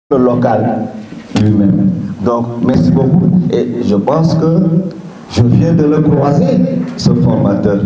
Le local lui-même. Donc, merci beaucoup. Et je pense que je viens de le croiser, ce formateur.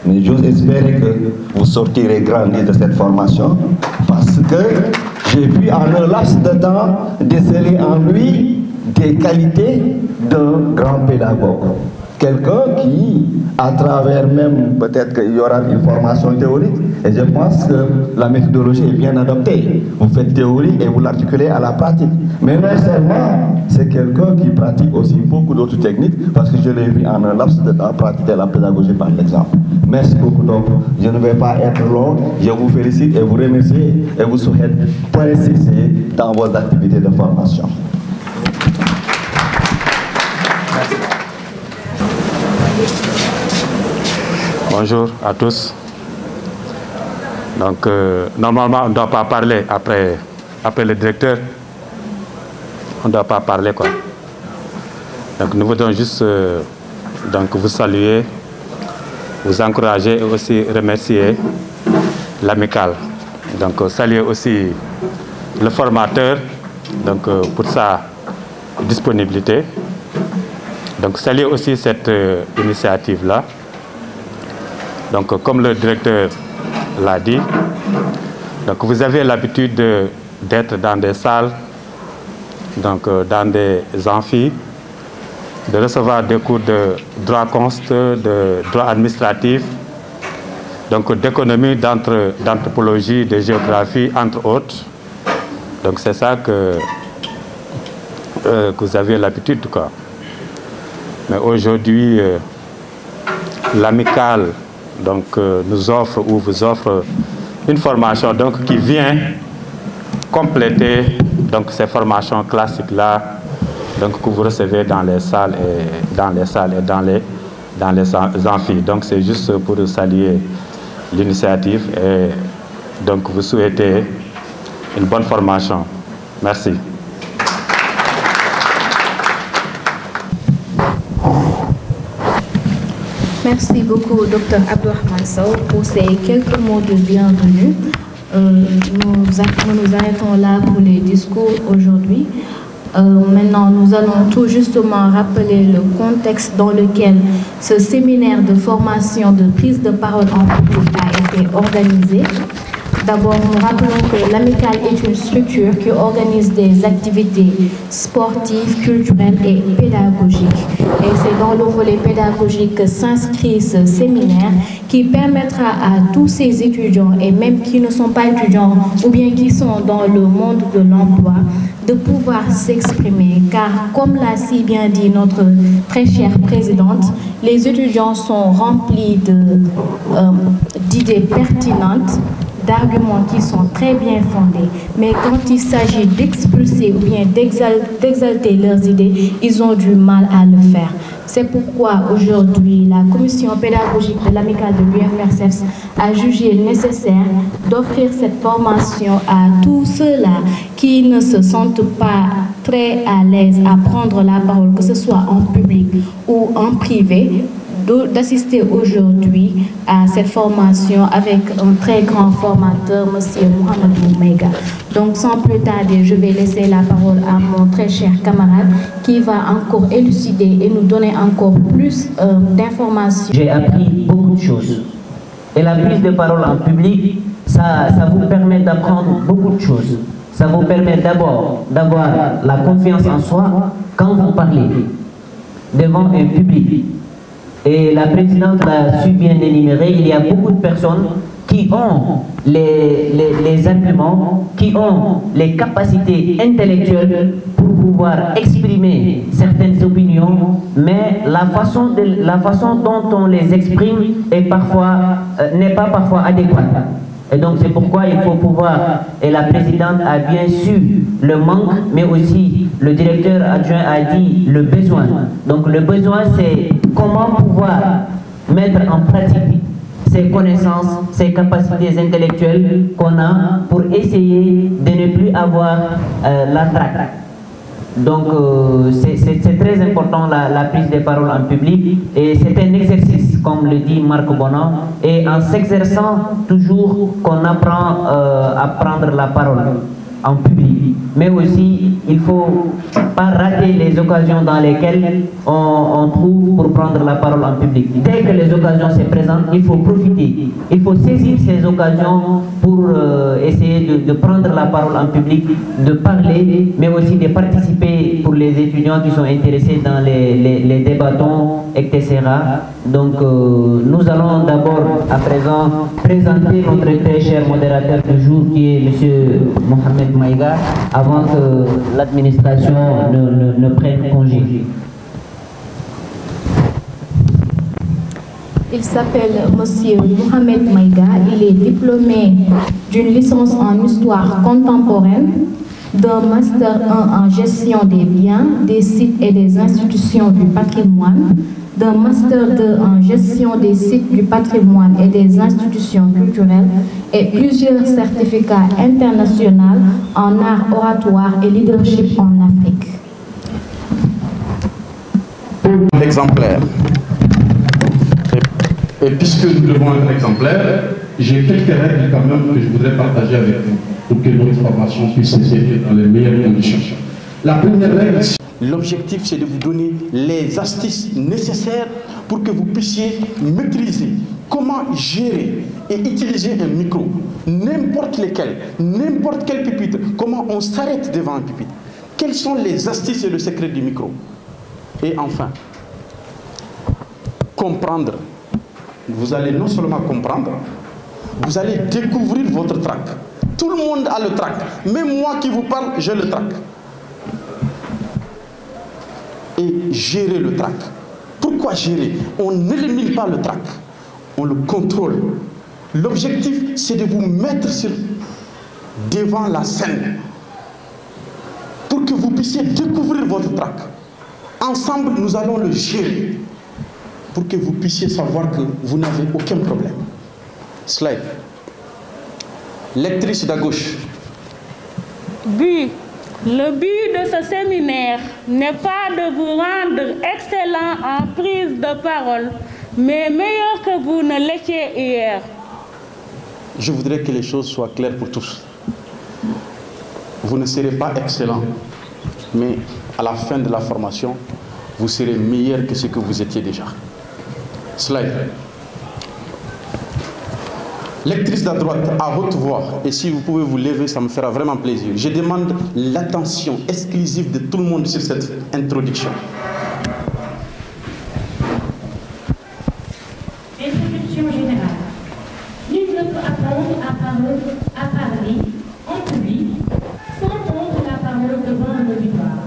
Mais j'ose espérer que vous sortirez grandi de cette formation parce que j'ai pu en un laps de temps déceler en lui des qualités d'un grand pédagogue. Quelqu'un qui, à travers même, peut-être qu'il y aura une formation théorique, et je pense que la méthodologie est bien adoptée. Vous faites théorie et vous l'articulez à la pratique. Mais non seulement, c'est quelqu'un qui pratique aussi beaucoup d'autres techniques, parce que je l'ai vu en un laps de temps pratiquer la pédagogie par l'exemple. Merci beaucoup. Donc, je ne vais pas être long. Je vous félicite et vous remercie et vous souhaite persister dans vos activités de formation. Bonjour à tous. Donc, normalement, on ne doit pas parler après le directeur. On ne doit pas parler, quoi. Donc, nous voulons juste donc, vous saluer, vous encourager et aussi remercier l'amicale. Donc, saluer aussi le formateur donc, pour sa disponibilité. Donc, saluer aussi cette initiative-là. Donc, comme le directeur l'a dit, donc vous avez l'habitude d'être dans des salles, donc dans des amphis, de recevoir des cours de droit const, de droit administratif, donc d'économie, d'anthropologie, de géographie, entre autres. Donc c'est ça que vous avez l'habitude, quoi. Mais aujourd'hui, l'amicale donc nous offre ou vous offre une formation donc qui vient compléter donc ces formations classiques là donc que vous recevez dans les salles et dans les amphis. Donc c'est juste pour saluer l'initiative et donc vous souhaiter une bonne formation. Merci. Merci beaucoup, Dr Abdourahmane Sow, pour ces quelques mots de bienvenue. Nous nous arrêtons là pour les discours aujourd'hui. Maintenant, nous allons tout justement rappeler le contexte dans lequel ce séminaire de formation de prise de parole en public a été organisé. D'abord, nous rappelons que l'amicale est une structure qui organise des activités sportives, culturelles et pédagogiques. Et c'est dans le volet pédagogique que s'inscrit ce séminaire qui permettra à tous ces étudiants, et même qui ne sont pas étudiants ou bien qui sont dans le monde de l'emploi, de pouvoir s'exprimer. Car, comme l'a si bien dit notre très chère présidente, les étudiants sont remplis d'idées pertinentes, d'arguments qui sont très bien fondés, mais quand il s'agit d'expulser ou bien d'exalter leurs idées, ils ont du mal à le faire. C'est pourquoi aujourd'hui, la commission pédagogique de l'amicale de l'UFRCEFS a jugé nécessaire d'offrir cette formation à tous ceux-là qui ne se sentent pas très à l'aise à prendre la parole, que ce soit en public ou en privé, d'assister aujourd'hui à cette formation avec un très grand formateur, M. Mohamedou Meiga. Donc, sans plus tarder, je vais laisser la parole à mon très cher camarade qui va encore élucider et nous donner encore plus d'informations. J'ai appris beaucoup de choses. Et la prise de parole en public, ça vous permet d'apprendre beaucoup de choses. Ça vous permet d'abord d'avoir la confiance en soi quand vous parlez devant un public. Et la présidente l'a su bien énumérer, il y a beaucoup de personnes qui ont les arguments, qui ont les capacités intellectuelles pour pouvoir exprimer certaines opinions, mais la façon dont on les exprime n'est pas parfois adéquate. Et donc c'est pourquoi il faut pouvoir, et la présidente a bien su le manque, mais aussi le directeur adjoint a dit le besoin. Donc le besoin, c'est comment pouvoir mettre en pratique ces connaissances, ces capacités intellectuelles qu'on a pour essayer de ne plus avoir la traque. Donc c'est très important la prise de parole en public, et c'est un exercice, comme le dit Marc Bonan, et en s'exerçant toujours qu'on apprend à prendre la parole en public. Mais aussi, il ne faut pas rater les occasions dans lesquelles on trouve pour prendre la parole en public. Dès que les occasions se présentent, il faut profiter. Il faut saisir ces occasions pour essayer de prendre la parole en public, de parler, mais aussi de participer pour les étudiants qui sont intéressés dans les débattons, etc. Donc, nous allons d'abord, à présent, présenter notre très cher modérateur du jour, qui est M. Mohamed Maïga, avant que l'administration ne prenne congé. Il s'appelle M. Mohamed Maïga. Il est diplômé d'une licence en histoire contemporaine, d'un master 1 en gestion des biens, des sites et des institutions du patrimoine, d'un master 2 en gestion des sites du patrimoine et des institutions culturelles, et plusieurs certificats internationaux en art oratoire et leadership en Afrique. Exemplaire. Et puisque nous devons être exemplaires, j'ai quelques règles quand même que je voudrais partager avec vous pour que notre formation puisse se faire dans les meilleures conditions. La première règle, l'objectif, c'est de vous donner les astuces nécessaires pour que vous puissiez maîtriser comment gérer et utiliser un micro, n'importe lequel, n'importe quel pupitre, comment on s'arrête devant un pupitre, quelles sont les astuces et le secret du micro. Et enfin, comprendre. Vous allez non seulement comprendre, vous allez découvrir votre trac. Tout le monde a le trac. Même moi qui vous parle, j'ai le trac. Et gérer le trac. Pourquoi gérer? On n'élimine pas le trac, on le contrôle. L'objectif, c'est de vous mettre devant la scène pour que vous puissiez découvrir votre trac. Ensemble, nous allons le gérer pour que vous puissiez savoir que vous n'avez aucun problème. Slide. Lectrice d'à gauche. Le but de ce séminaire n'est pas de vous rendre excellent en prise de parole, mais meilleur que vous ne l'étiez hier. Je voudrais que les choses soient claires pour tous. Vous ne serez pas excellent, mais à la fin de la formation, vous serez meilleur que ce que vous étiez déjà. Slide. Lectrice d'à droite, à haute voix, et si vous pouvez vous lever, ça me fera vraiment plaisir. Je demande l'attention exclusive de tout le monde sur cette introduction. Introduction générale. Nul ne peut apprendre à parler en public sans prendre la parole devant un auditoire.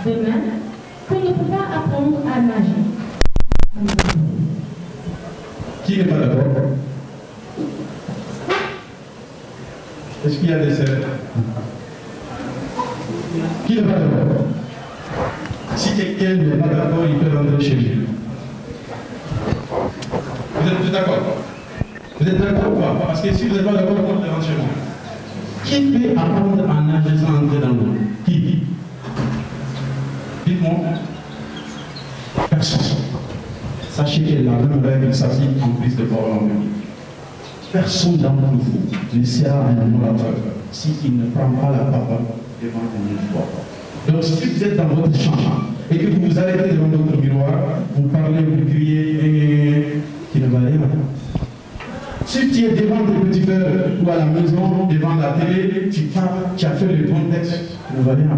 De même qu'on ne peut pas apprendre à nager. Qui n'est pas d'accord? Est-ce qu'il y a des cercles? Qui n'est pas d'accord? Si quelqu'un n'est pas d'accord, il peut rentrer chez lui. Vous êtes d'accord? Vous êtes d'accord ou pas? Parce que si vous n'êtes pas d'accord, vous pouvez rentrer chez moi. Qui peut apprendre à nager sans entrer dans l'eau? Qui? Dites-moi. Personne. Sachez que la même règle s'applique en prise de parole en public. Personne d'entre vous ne sera un orateur s'il ne prend pas la parole devant un miroir. Donc si vous êtes dans votre chambre et que vous vous arrêtez devant votre miroir, vous parlez, vous criez, qui ne va rien. Si tu es devant tes petits frères ou à la maison, devant la télé, tu parles, tu as fait le bon texte, qui ne va rien.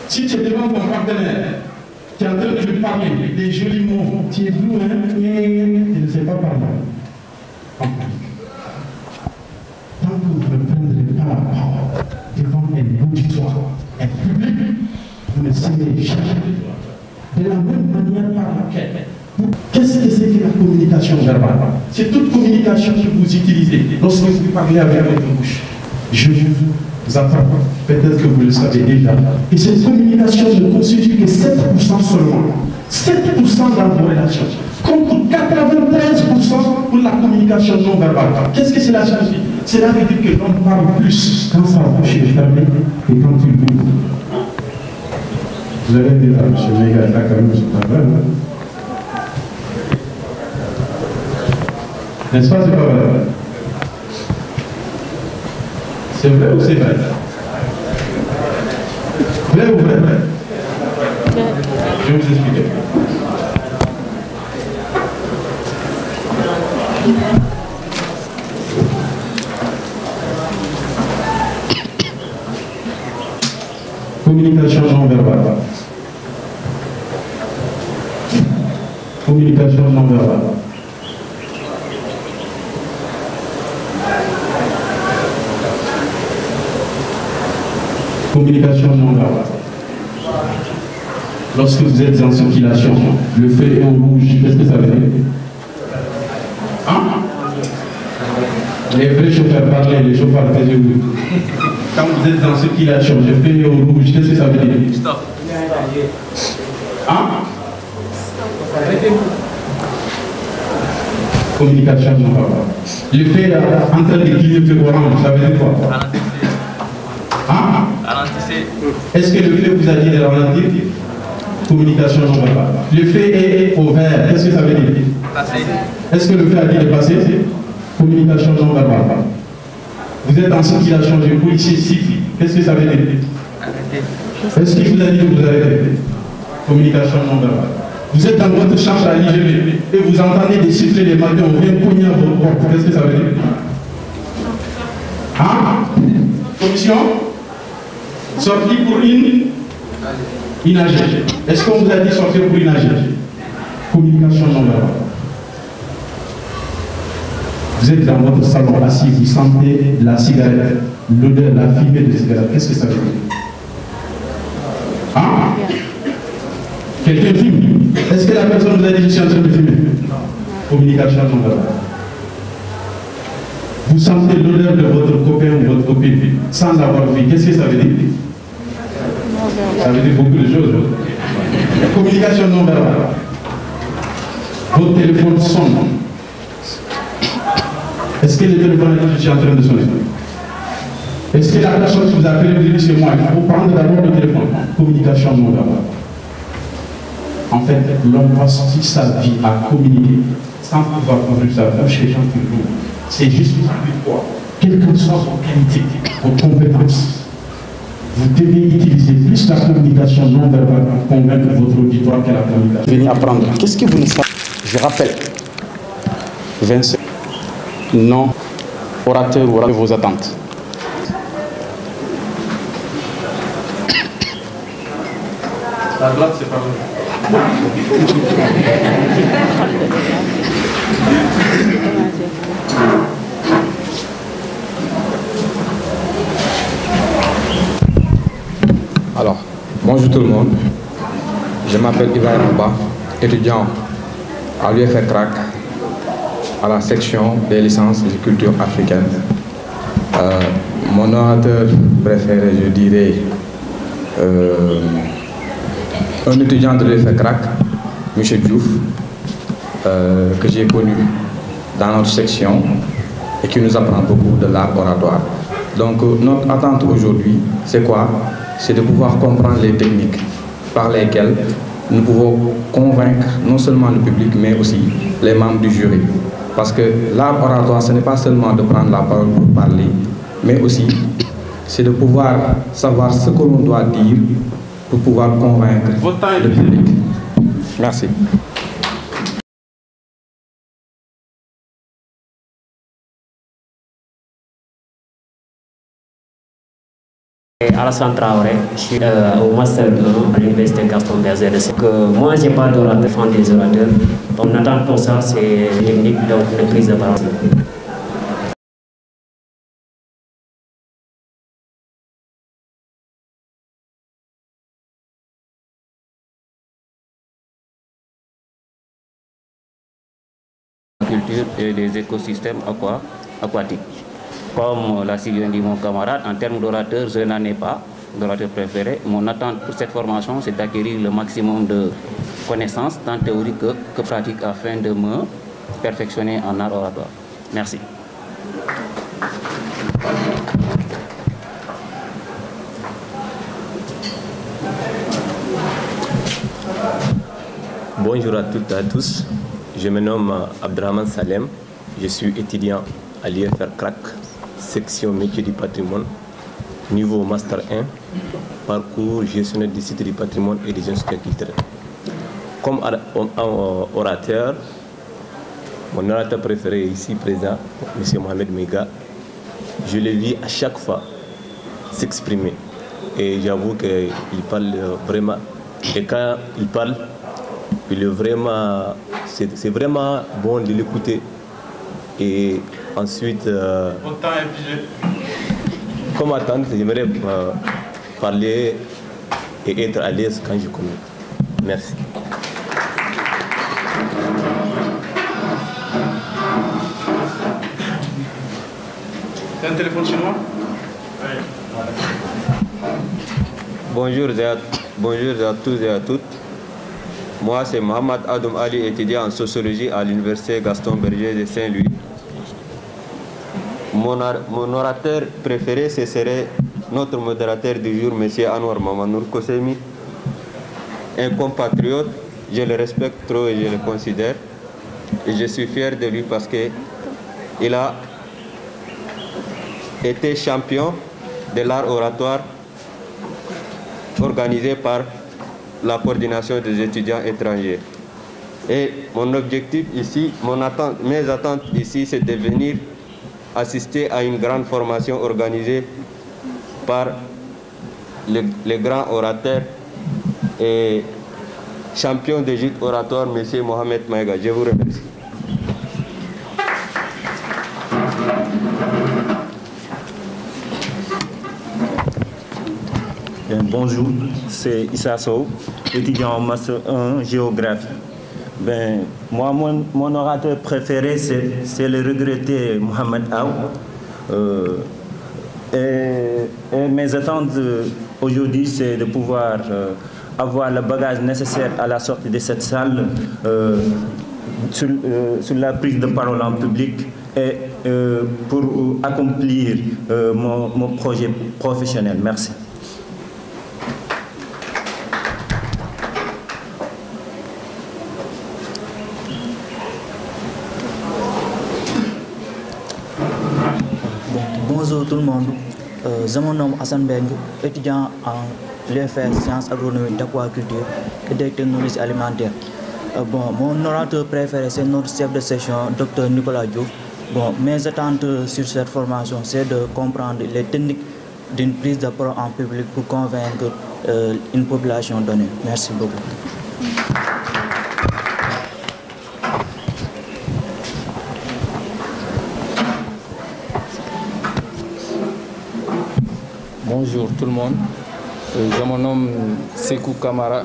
Si tu es devant ton partenaire, tu es en train de lui parler des jolis mots, tu es loin, tu ne sais pas parler. Tant que vous ne prendrez pas la parole devant un auditoire, un public, vous ne serez jamais de la même manière par laquelle. Qu'est-ce que c'est que la communication verbale? C'est toute communication que vous utilisez lorsque vous parlez avec votre bouche. Je vous apprends, peut-être que vous le savez déjà, et cette communication ne constitue que 7% seulement. 7% dans vos relations, contre 93% pour la communication non verbale. Qu'est-ce que cela signifie? Cela veut dire que l'homme parle plus quand sa bouche est fermée que quand il ouvre. Vous allez dire à M. Mega, là quand même, c'est pas vrai. N'est-ce pas, c'est pas vrai? C'est vrai ou c'est vrai? Vrai ou vrai? Je vais vous expliquer. Communication non verbale. Communication non verbale. Communication non verbale. Lorsque vous êtes en circulation, le feu est au rouge, qu'est-ce que ça veut dire? Hein? Les vrais chauffeurs parlent, les chauffeurs taisez-vous. Quand vous êtes en circulation, le feu est au rouge, qu'est-ce que ça veut dire? Stop. Hein? Communication non verbale. Le feu est en train de clignoter orange, ça veut dire quoi? Hein? Est-ce que le feu vous a dit de ralentir? Communication non verbale. Le feu est au vert, qu'est-ce que ça veut dire? Passer. Est-ce que le feu a dit de passer? Communication non verbale. Vous êtes en circulation de policier civil, qu'est-ce que ça veut dire? Arrêtez. Est-ce qu'il vous a dit de vous arrêter? Communication non verbale. Vous êtes dans votre chambre à l'IGB et vous entendez des sifflets les matins, on vient cogner à votre porte, qu'est-ce que ça veut dire? Hein? Commission? Sorti pour une AG. Est-ce qu'on vous a dit sortir pour une AG? Communication non verbale. Vous êtes dans votre salon assis, vous sentez la cigarette, l'odeur, la fumée de cigarette. Qu'est-ce que ça veut dire? Hein? Quelqu'un fume? Est-ce que la personne vous a dit je suis en train de fumer? Communication non verbale. Vous sentez l'odeur de votre copain ou votre copine sans l'avoir vu. Qu'est-ce que ça veut dire? Ça veut dire beaucoup de choses. Communication non verbale. Votre téléphone sonne. Est-ce que le téléphone est je suis en train de sonner? Est-ce que la personne qui vous appelle vous dit c'est moi? Il faut prendre d'abord le téléphone. Communication non verbale. En fait, l'homme passe toute sa vie à communiquer sans pouvoir ouvrir sa bouche, les gens qui l'ouvrent. C'est juste une fois. Quelle que soit vos qualités, vos compétences, vous devez utiliser plus la communication non verbale pour convaincre votre auditoire que la communication. Venez apprendre. Qu'est-ce que vous ne savez? Je rappelle. Vincent, non, orateur ou vos attentes. La droite, c'est pas vrai. Alors, bonjour tout le monde. Je m'appelle Ibrahim Abba, étudiant à l'UFR-CRAC, à la section des licences de culture africaine. Mon orateur préféré, je dirais, un étudiant de l'UFR-CRAC, M. Diouf, que j'ai connu dans notre section et qui nous apprend beaucoup de l'art oratoire. Donc notre attente aujourd'hui, c'est quoi? C'est de pouvoir comprendre les techniques par lesquelles nous pouvons convaincre non seulement le public, mais aussi les membres du jury. Parce que l'art oratoire, ce n'est pas seulement de prendre la parole pour parler, mais aussi c'est de pouvoir savoir ce que l'on doit dire pour pouvoir convaincre le public. Merci. Alassane Traoré, je suis au Master 1 à l'Université Gaston Berger. Moi, je n'ai pas d'orateur, défendre des orateurs. Donc, on attend pour ça, c'est technique, donc une prise de parole. Culture et des écosystèmes aquatiques. Comme l'a si bien dit mon camarade, en termes d'orateur, je n'en ai pas d'orateur préféré. Mon attente pour cette formation, c'est d'acquérir le maximum de connaissances, tant théoriques que pratiques, afin de me perfectionner en art oratoire. Merci. Bonjour à toutes et à tous. Je me nomme Abdrahman Salem. Je suis étudiant à l'IFR CRAC, section métier du patrimoine, niveau Master 1, parcours gestionnaire du site du patrimoine et des institutions culturelles. Comme orateur, mon orateur préféré ici présent, M. Mohamed Mega, je le vis à chaque fois s'exprimer. Et j'avoue qu'il parle vraiment. Et quand il parle, il est vraiment, c'est vraiment bon de l'écouter. Et ensuite, comme attendre, j'aimerais parler et être à l'aise quand je communique. Merci. C'est un téléphone chinois? Bonjour à tous et à toutes. Moi, c'est Mohamed Adoum Ali, étudiant en sociologie à l'université Gaston Berger de Saint-Louis. Mon orateur préféré, ce serait notre modérateur du jour, M. Anwar Mamanour Kosemi, un compatriote. Je le respecte trop et je le considère. Et je suis fier de lui parce qu'il a été champion de l'art oratoire organisé par la coordination des étudiants étrangers. Et mon objectif ici, mes attentes ici, c'est de venir assister à une grande formation organisée par les grands orateurs et champion de gîte oratoire, M. Mohamed Maïga. Je vous remercie. Bonjour, c'est Issa Sow, étudiant en Master 1 géographie. Moi, mon orateur préféré, c'est le regretté Mohamed Aou. Et mes attentes aujourd'hui, c'est de pouvoir avoir le bagage nécessaire à la sortie de cette salle sur la prise de parole en public et pour accomplir mon projet professionnel. Merci. Bonjour tout le monde, je me nomme Hassan Beng, étudiant en l'UFR Sciences Agronomie d'Aquaculture et des technologies alimentaires. Mon orateur préféré, c'est notre chef de section, Dr Nicolas Diouf. Mes attentes sur cette formation, c'est de comprendre les techniques d'une prise de parole en public pour convaincre une population donnée. Merci beaucoup. Bonjour tout le monde, je me nomme Sekou Kamara,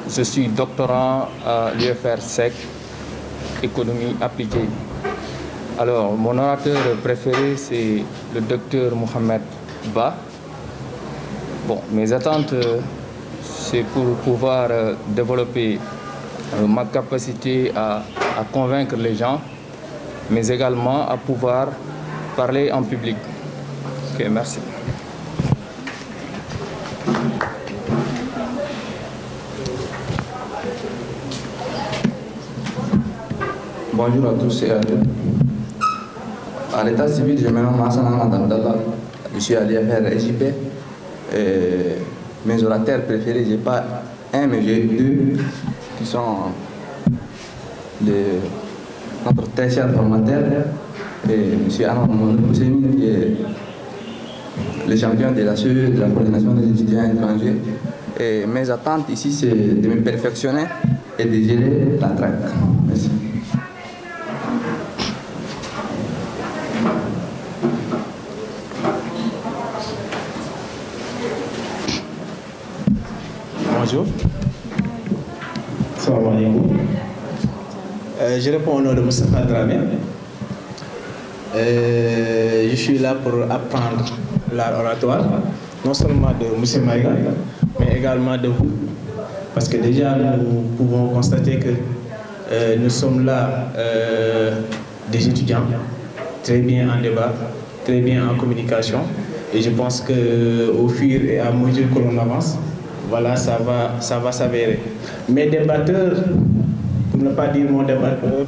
je suis doctorant à l'UFR SEC, économie appliquée. Alors, mon orateur préféré, c'est le docteur Mohamed Ba. Mes attentes, c'est pour pouvoir développer ma capacité à convaincre les gens, mais également à pouvoir parler en public. Ok, merci. Bonjour à tous et à toutes. À l'état civil, je me nomme Hassan Ahmad Abdallah. Je suis à l'IFR SJP. Mes orateurs préférés, je n'ai pas un, mais j'ai deux qui sont notre très cher formateur, et M. Anwar Mamanour Kosemi, qui est le champion de la CE, de la coordination des étudiants étrangers. Et mes attentes ici, c'est de me perfectionner et de gérer la traque. Merci. Bonjour. Salam alaikum. Je réponds au nom de Moustapha Dramé. Je suis là pour apprendre l'art oratoire, non seulement de M. Maïga, mais également de vous. Parce que déjà, nous pouvons constater que nous sommes là des étudiants, très bien en débat, très bien en communication. Et je pense qu'au fur et à mesure que l'on avance, voilà, ça va s'avérer. Mes débatteurs, pour ne pas dire mon débatteur,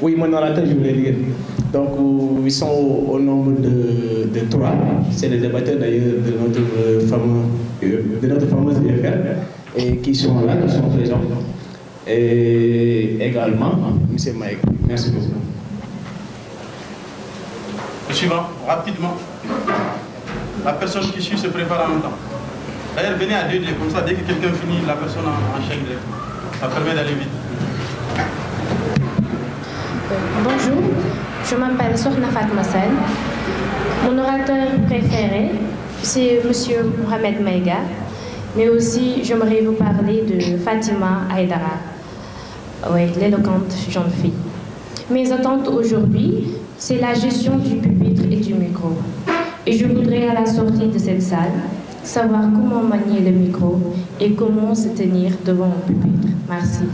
oui, mon orateur, je voulais dire. Donc, ils sont au nombre de 3. C'est les débatteurs d'ailleurs de notre fameuse UFR et qui sont là, qui sont présents. Et également, M. Mike. Merci beaucoup. Le suivant, rapidement. La personne qui suit se prépare en même temps. D'ailleurs, venez à 2 comme ça, dès que quelqu'un finit, la personne enchaîne. Ça permet d'aller vite. Bonjour, je m'appelle Sokhna Fatma Sène. Mon orateur préféré, c'est M. Mohamed Maïga, mais aussi j'aimerais vous parler de Fatima Aïdara, oui, l'éloquente jeune fille. Mes attentes aujourd'hui, c'est la gestion du pupitre et du micro. Et je voudrais à la sortie de cette salle savoir comment manier le micro et comment se tenir devant un pupitre. Merci.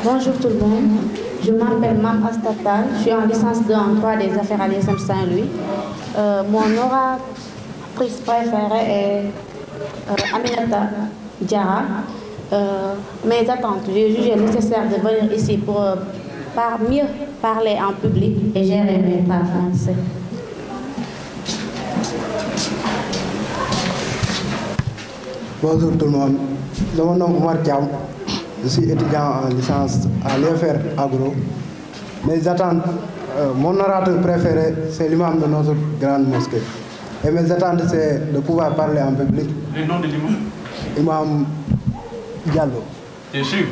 Bonjour tout le monde, je m'appelle Mam Astatal, je suis en licence 2 en droit des affaires à l'ISM Saint-Louis. Mon oratrice préférée est Aminata Diarra. Mes attentes, j'ai jugé nécessaire de venir ici pour mieux parler en public et gérer mes pas français. Bonjour tout le monde, mon nom est Omar Thiam. Je suis étudiant en licence à l'UFR Agro. Mes attentes, mon orateur préféré, c'est l'imam de notre grande mosquée. Et mes attentes, c'est de pouvoir parler en public. Le nom de l'imam? Imam Diallo. T'es sûr?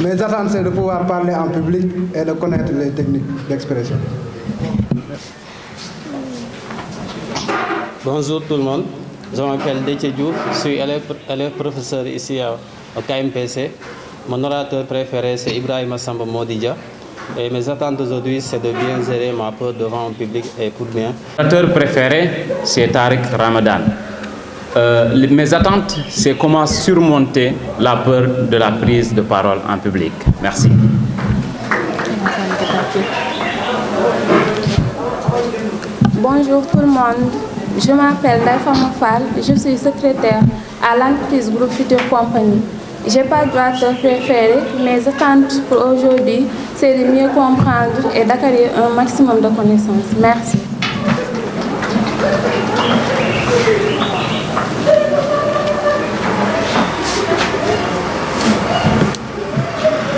Mes attentes, c'est de pouvoir parler en public et de connaître les techniques d'expression. Bonjour tout le monde. Je m'appelle Déthié Diouf, je suis élève professeur ici au KMPC. Mon orateur préféré, c'est Ibrahima Samba Modidja. Et mes attentes aujourd'hui, c'est de bien gérer ma peur devant un public et pour bien. Mon orateur préféré, c'est Tariq Ramadan. Mes attentes, c'est comment surmonter la peur de la prise de parole en public. Merci. Bonjour tout le monde. Je m'appelle Daifama Fall, je suis secrétaire à l'entreprise Groupe Future Compagnie. Je n'ai pas d'orateur préféré, mes attentes pour aujourd'hui, c'est de mieux comprendre et d'acquérir un maximum de connaissances. Merci.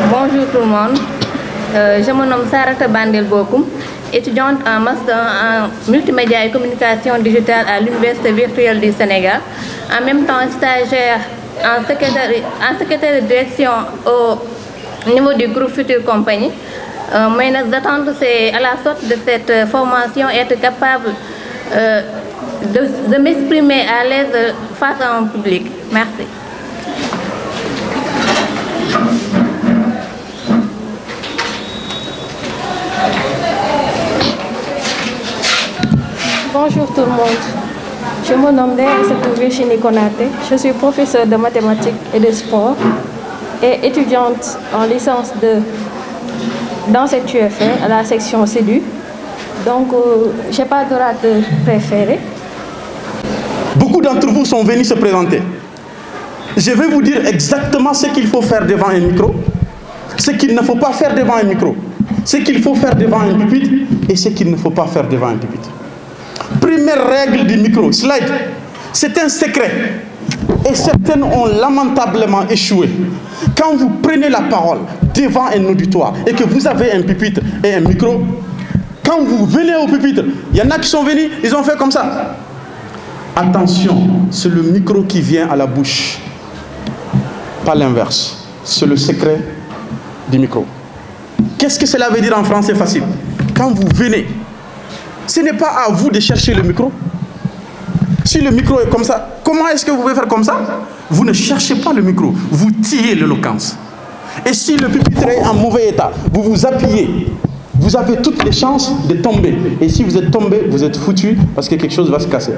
Bonjour tout le monde, je me nomme Sarata Bandel Bokoum, étudiante en master en multimédia et communication digitale à l'Université virtuelle du Sénégal, en même temps stagiaire en secrétaire de direction au niveau du groupe Future Compagnie. Mes attentes, c'est à la sortie de cette formation être capable de m'exprimer à l'aise face à un public. Merci. Bonjour tout le monde, je me nomme Virginie Konaté, je suis professeure de mathématiques et de sport et étudiante en licence 2 dans cette UFR à la section CEDU. Donc, je n'ai pas d'orateur préféré. Beaucoup d'entre vous sont venus se présenter. Je vais vous dire exactement ce qu'il faut faire devant un micro, ce qu'il ne faut pas faire devant un micro, ce qu'il faut faire devant un pupitre et ce qu'il ne faut pas faire devant un pupitre. Première règle du micro, slide, c'est un secret et certaines ont lamentablement échoué. Quand vous prenez la parole devant un auditoire et que vous avez un pupitre et un micro, quand vous venez au pupitre, il y en a qui sont venus, ils ont fait comme ça. Attention, c'est le micro qui vient à la bouche, pas l'inverse. C'est le secret du micro. Qu'est-ce que cela veut dire en français facile? Quand vous venez, ce n'est pas à vous de chercher le micro. Si le micro est comme ça, comment est-ce que vous pouvez faire comme ça? Vous ne cherchez pas le micro, vous tirez l'éloquence. Et si le pupitre est en mauvais état, vous vous appuyez. Vous avez toutes les chances de tomber. Et si vous êtes tombé, vous êtes foutu parce que quelque chose va se casser.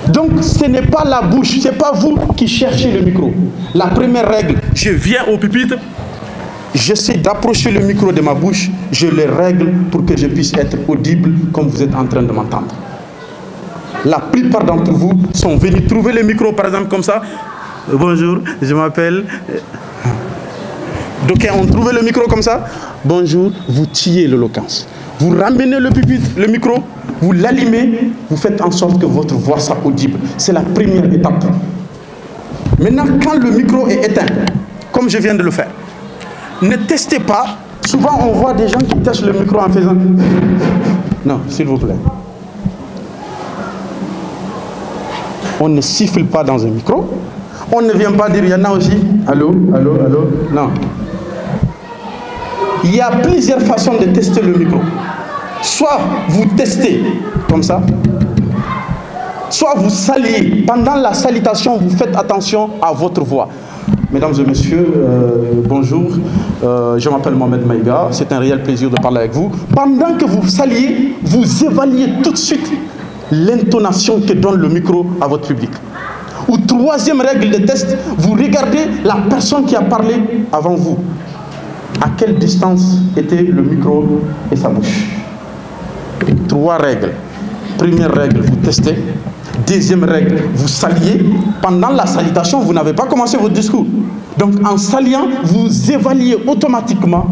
Donc ce n'est pas la bouche, ce n'est pas vous qui cherchez le micro. La première règle, je viens au pupitre, j'essaie d'approcher le micro de ma bouche, je le règle pour que je puisse être audible comme vous êtes en train de m'entendre. La plupart d'entre vous sont venus trouver le micro par exemple comme ça. Bonjour, je m'appelle... Donc on trouve le micro comme ça. Bonjour, vous tuez l'éloquence. Vous ramenez le pupitre, le micro, vous l'allumez, vous faites en sorte que votre voix soit audible. C'est la première étape. Maintenant, quand le micro est éteint, comme je viens de le faire, ne testez pas. Souvent, on voit des gens qui testent le micro en faisant... Non, s'il vous plaît. On ne siffle pas dans un micro. On ne vient pas dire, il y en a aussi. Allô, allô, allô. Non. Il y a plusieurs façons de tester le micro. Soit vous testez comme ça, soit vous saluez. Pendant la salutation, vous faites attention à votre voix. Mesdames et messieurs, bonjour. Je m'appelle Mohamed Maïga. C'est un réel plaisir de parler avec vous. Pendant que vous saluez, vous évaluez tout de suite l'intonation que donne le micro à votre public. Ou troisième règle de test, vous regardez la personne qui a parlé avant vous. À quelle distance était le micro et sa bouche? 3 règles. Première règle, vous testez. Deuxième règle, vous saluez. Pendant la salutation, vous n'avez pas commencé votre discours. Donc en saluant, vous évaluez automatiquement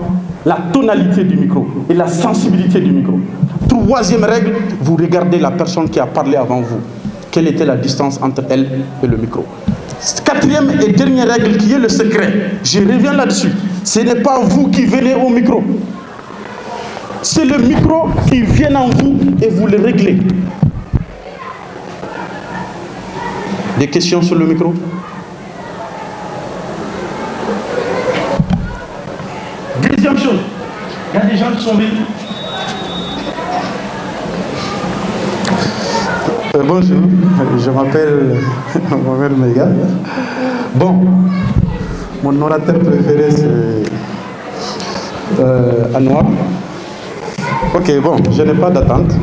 la tonalité du micro et la sensibilité du micro. Troisième règle, vous regardez la personne qui a parlé avant vous. Quelle était la distance entre elle et le micro? Quatrième et dernière règle qui est le secret. Je reviens là-dessus. Ce n'est pas vous qui venez au micro. C'est le micro qui vient en vous et vous le réglez. Des questions sur le micro? Deuxième chose, il y a des gens qui sont venus. Bonjour, je m'appelle Mohamed Maïga. Bon, mon orateur préféré c'est Anouar. Ok, bon, je n'ai pas d'attente.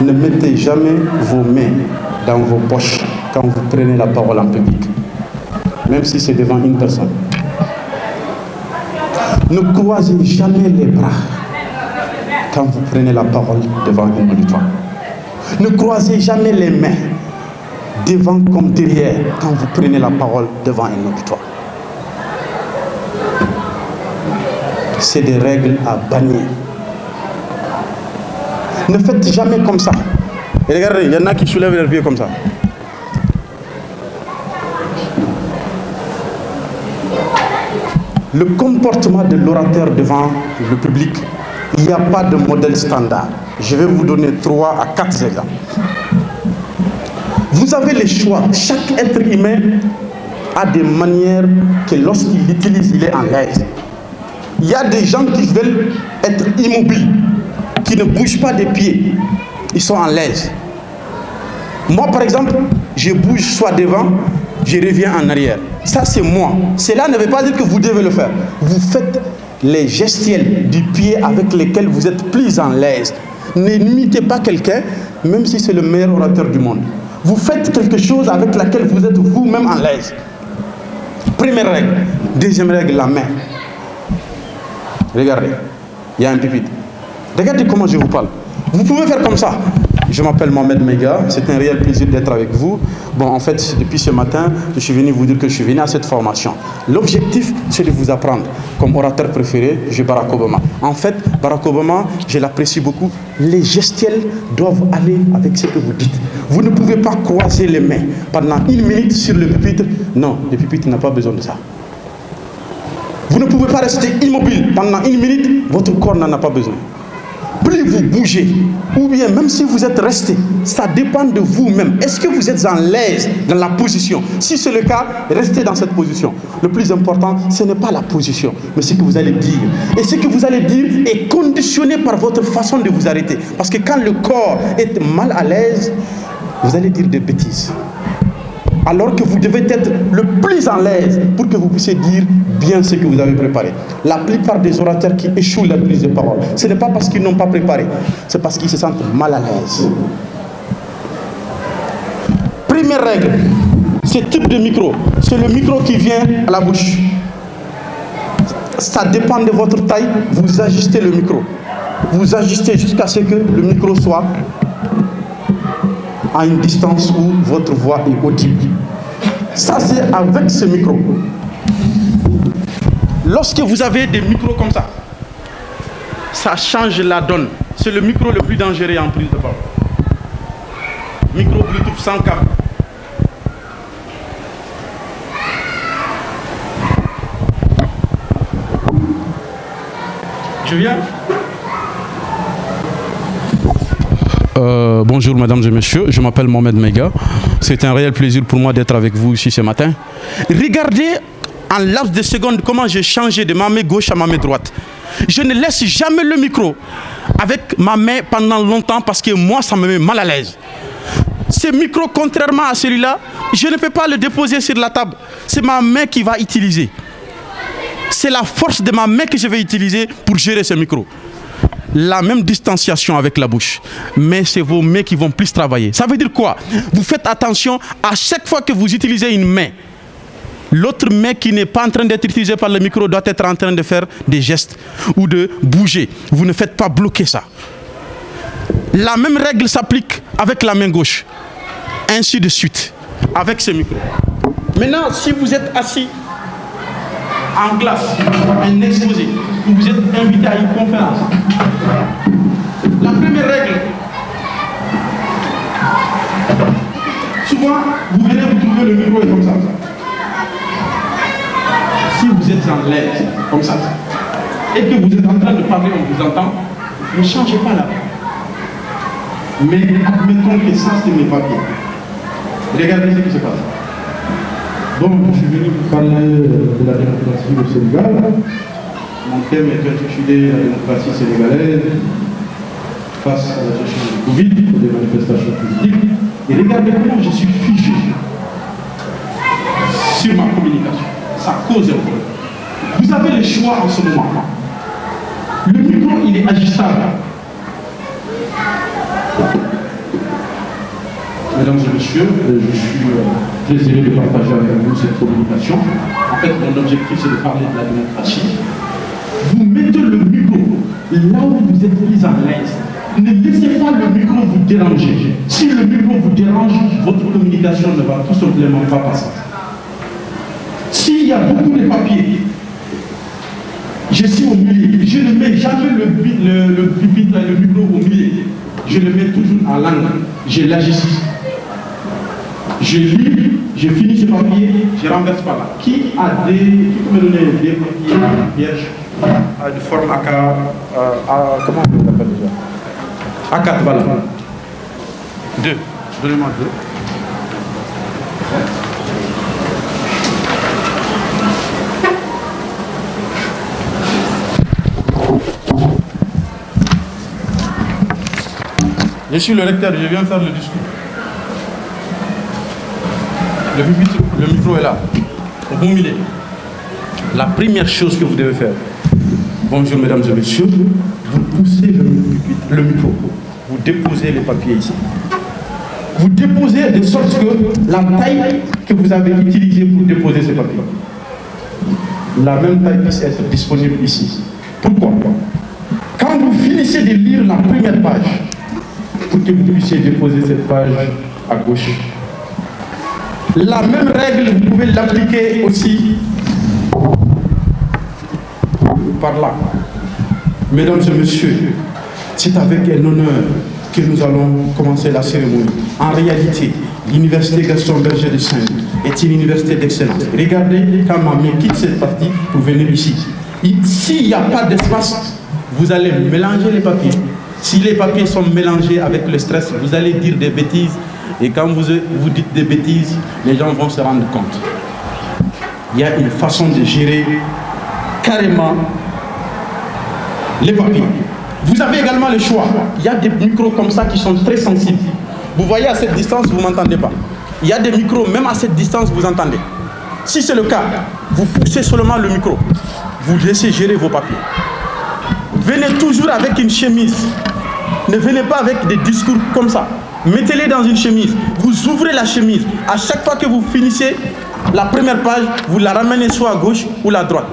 Ne mettez jamais vos mains dans vos poches quand vous prenez la parole en public, même si c'est devant une personne. Ne croisez jamais les bras quand vous prenez la parole devant un auditoire. Ne croisez jamais les mains devant comme derrière quand vous prenez la parole devant un auditoire. C'est des règles à bannir. Ne faites jamais comme ça. Et regardez, il y en a qui soulèvent leurs pieds comme ça. Le comportement de l'orateur devant le public, il n'y a pas de modèle standard. Je vais vous donner 3 à 4 exemples. Vous avez le choix. Chaque être humain a des manières que lorsqu'il l'utilise, il est en l'aise. Il y a des gens qui veulent être immobiles, qui ne bougent pas des pieds. Ils sont en l'aise. Moi, par exemple, je bouge soit devant, je reviens en arrière. Ça, c'est moi. Cela ne veut pas dire que vous devez le faire. Vous faites les gestuels du pied avec lesquels vous êtes plus en l'aise. N'imitez pas quelqu'un, même si c'est le meilleur orateur du monde. Vous faites quelque chose avec laquelle vous êtes vous-même en l'aise. Première règle. Deuxième règle, la main. Regardez, il y a un pupitre. Regardez comment je vous parle. Vous pouvez faire comme ça. Je m'appelle Mohamed Maïga, c'est un réel plaisir d'être avec vous. Bon, en fait, depuis ce matin, je suis venu vous dire que je suis venu à cette formation. L'objectif, c'est de vous apprendre. Comme orateur préféré, j'ai Barack Obama. En fait, Barack Obama, je l'apprécie beaucoup. Les gestuels doivent aller avec ce que vous dites. Vous ne pouvez pas croiser les mains pendant 1 minute sur le pupitre. Non, le pupitre n'a pas besoin de ça. Vous ne pouvez pas rester immobile pendant 1 minute, votre corps n'en a pas besoin. Plus vous bougez, ou bien même si vous êtes resté, ça dépend de vous-même. Est-ce que vous êtes en l'aise dans la position? Si c'est le cas, restez dans cette position. Le plus important, ce n'est pas la position, mais ce que vous allez dire. Et ce que vous allez dire est conditionné par votre façon de vous arrêter. Parce que quand le corps est mal à l'aise, vous allez dire des bêtises. Alors que vous devez être le plus en l'aise pour que vous puissiez dire bien ce que vous avez préparé. La plupart des orateurs qui échouent la prise de parole, ce n'est pas parce qu'ils n'ont pas préparé, c'est parce qu'ils se sentent mal à l'aise. Première règle, ce type de micro, c'est le micro qui vient à la bouche. Ça dépend de votre taille, vous ajustez le micro. Vous ajustez jusqu'à ce que le micro soit à une distance où votre voix est audible. Ça, c'est avec ce micro. Lorsque vous avez des micros comme ça change la donne. C'est le micro le plus dangereux en prise de parole. Micro Bluetooth sans câble. Je viens. Bonjour mesdames et messieurs, je m'appelle Mohamed Mega. C'est un réel plaisir pour moi d'être avec vous ici ce matin. Regardez en laps de secondes comment j'ai changé de ma main gauche à ma main droite. Je ne laisse jamais le micro avec ma main pendant longtemps parce que moi ça me met mal à l'aise. Ce micro, contrairement à celui-là, je ne peux pas le déposer sur la table. C'est ma main qui va utiliser. C'est la force de ma main que je vais utiliser pour gérer ce micro. La même distanciation avec la bouche, mais c'est vos mains qui vont plus travailler. Ça veut dire quoi? Vous faites attention à chaque fois que vous utilisez une main. L'autre main qui n'est pas en train d'être utilisée par le micro doit être en train de faire des gestes ou de bouger. Vous ne faites pas bloquer ça. La même règle s'applique avec la main gauche. Ainsi de suite, avec ce micro. Maintenant, si vous êtes assis en classe, un exposé, ou vous êtes invité à une conférence, la première règle, souvent, vous venez vous trouver le micro est comme ça. Si vous êtes en l'aise, comme ça, et que vous êtes en train de parler, on vous entend, ne changez pas là. Mais admettons que ça, c'est mes papiers. Regardez ce qui se passe. Donc, je suis venu vous parler de la démocratie au Sénégal. Mon thème est intitulé La démocratie sénégalaise face à la gestion du Covid, des manifestations politiques. Et regardez comment je suis figé sur ma communication. Ça cause un problème. Vous avez le choix en ce moment. Le micro, il est ajustable. Mesdames et messieurs, je suis très heureux de partager avec vous cette communication. En fait, mon objectif, c'est de parler de la démocratie. Vous mettez le micro là où vous êtes mis à l'aise. Ne laissez pas le micro vous déranger. Si le micro vous dérange, votre communication ne va tout simplement pas passer. S'il y a beaucoup de papiers, je suis au milieu. Je ne mets jamais le micro au milieu. Je le mets toujours en langue. Je l'ajuste. Je lis, je finis ce papier, je renverse par là. Qui peut me donner des papiers vierges de forme AK, comment on les appelle déjà? A4, voilà. 2. Donnez-moi 2. Je suis le recteur, je viens faire le discours. Le micro est là, au bon milieu. La première chose que vous devez faire, bonjour mesdames et messieurs, vous poussez le micro, vous déposez les papiers ici. Vous déposez de sorte que la taille que vous avez utilisée pour déposer ces papiers, la même taille puisse être disponible ici. Pourquoi? Quand vous finissez de lire la première page, pour que vous puissiez déposer cette page à gauche. La même règle, vous pouvez l'appliquer aussi par là. Mesdames et messieurs, c'est avec un honneur que nous allons commencer la cérémonie. En réalité, l'université Gaston Berger de Saint-Louis est une université d'excellence. Regardez quand ma main quitte cette partie pour venir ici. S'il n'y a pas d'espace, vous allez mélanger les papiers. Si les papiers sont mélangés avec le stress, vous allez dire des bêtises. Et quand vous dites des bêtises, les gens vont se rendre compte. Il y a une façon de gérer carrément les papiers. Vous avez également le choix. Il y a des micros comme ça qui sont très sensibles. Vous voyez à cette distance, vous ne m'entendez pas. Il y a des micros, même à cette distance, vous entendez. Si c'est le cas, vous poussez seulement le micro. Vous laissez gérer vos papiers. Venez toujours avec une chemise. Ne venez pas avec des discours comme ça. Mettez-les dans une chemise. Vous ouvrez la chemise. À chaque fois que vous finissez la première page, vous la ramenez soit à gauche ou à droite.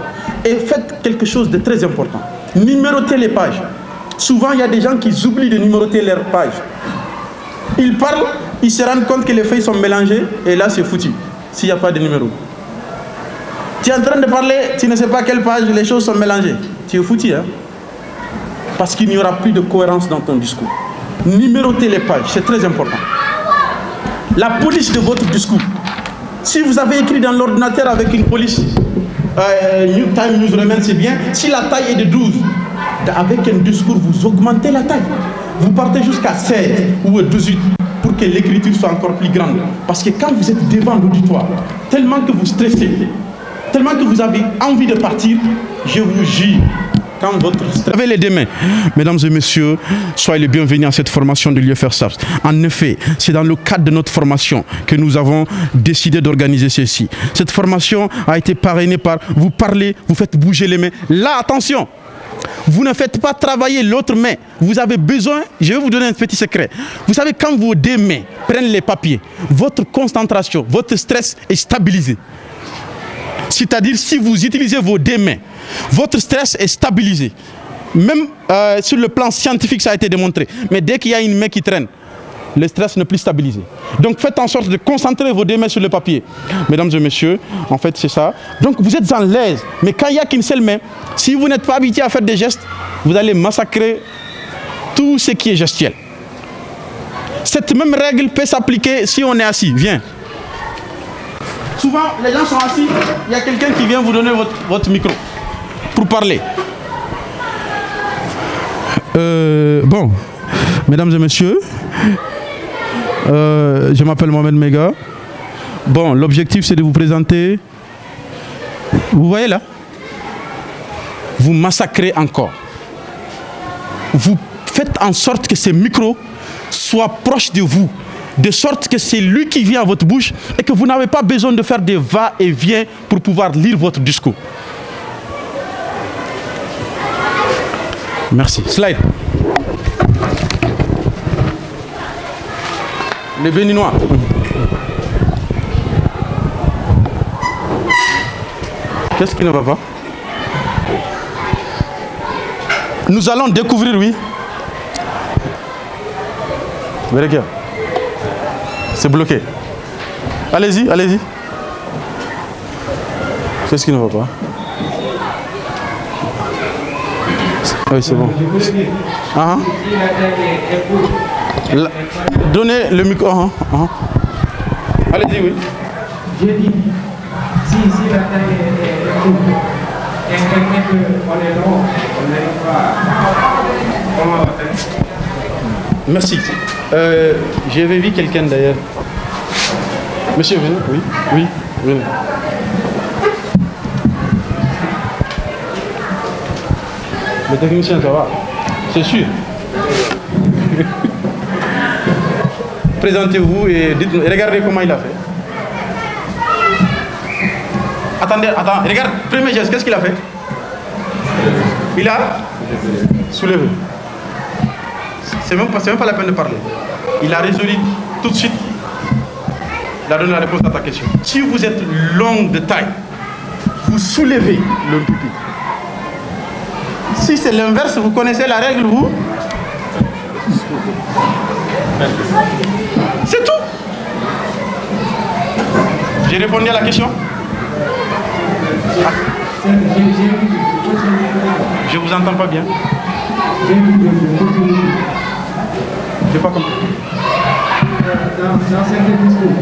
Et faites quelque chose de très important. Numérotez les pages. Souvent, il y a des gens qui oublient de numéroter leurs pages. Ils parlent, ils se rendent compte que les feuilles sont mélangées et là, c'est foutu. S'il n'y a pas de numéro. Tu es en train de parler, tu ne sais pas quelle page, les choses sont mélangées. Tu es foutu, hein? Parce qu'il n'y aura plus de cohérence dans ton discours. Numérotez les pages, c'est très important. La police de votre discours. Si vous avez écrit dans l'ordinateur avec une police, Time News Roman, c'est bien. Si la taille est de 12, avec un discours, vous augmentez la taille. Vous partez jusqu'à 16 ou 18 pour que l'écriture soit encore plus grande. Parce que quand vous êtes devant l'auditoire, tellement que vous stressez, tellement que vous avez envie de partir, je vous jure, quand votre stress... Levez les deux mains. Mesdames et messieurs, soyez les bienvenus à cette formation de l'UFR SAPS. En effet, c'est dans le cadre de notre formation que nous avons décidé d'organiser ceci. Cette formation a été parrainée par vous parlez, vous faites bouger les mains. Là, attention, vous ne faites pas travailler l'autre main. Vous avez besoin, je vais vous donner un petit secret. Vous savez, quand vos deux mains prennent les papiers, votre concentration, votre stress est stabilisé. C'est-à-dire, si vous utilisez vos deux mains, votre stress est stabilisé. Même sur le plan scientifique, ça a été démontré. Mais dès qu'il y a une main qui traîne, le stress n'est plus stabilisé. Donc faites en sorte de concentrer vos deux mains sur le papier. Mesdames et messieurs, en fait c'est ça. Donc vous êtes en l'aise. Mais quand il n'y a qu'une seule main, si vous n'êtes pas habitué à faire des gestes, vous allez massacrer tout ce qui est gestuel. Cette même règle peut s'appliquer si on est assis. Viens. Souvent, les gens sont assis, il y a quelqu'un qui vient vous donner votre micro pour parler. Bon, mesdames et messieurs, je m'appelle Mohamed Mega. Bon, l'objectif c'est de vous présenter. Vous voyez là? Vous massacrez encore. Vous faites en sorte que ces micros soient proches de vous. De sorte que c'est lui qui vient à votre bouche et que vous n'avez pas besoin de faire des va-et-vient pour pouvoir lire votre discours. Merci. Slide. Les Béninois. Qu'est-ce qui ne va pas? Nous allons découvrir, oui. Regarde. C'est bloqué. Allez-y, allez-y. Qu'est-ce qui ne va pas? Oui, c'est bon. Donnez le micro. Allez-y, oui. J'ai dit, si la taille est courte, et qu'on est long, on n'arrive pas. Comment on va faire? Merci. J'avais vu quelqu'un d'ailleurs. Monsieur, venez. Oui, oui, venez. Le technicien, ça va? C'est sûr. Présentez-vous et dites-nous. Regardez comment il a fait. Attendez, attends. Regarde, premier geste, qu'est-ce qu'il a fait? Il a soulevé. C'est même pas la peine de parler. Il a résolu tout de suite. Il a donné la réponse à ta question. Si vous êtes long de taille, vous soulevez le pupitre. Si c'est l'inverse, vous connaissez la règle, vous? C'est tout. J'ai répondu à la question. Je vous entends pas bien. J'ai pas compris. Dans certains discours,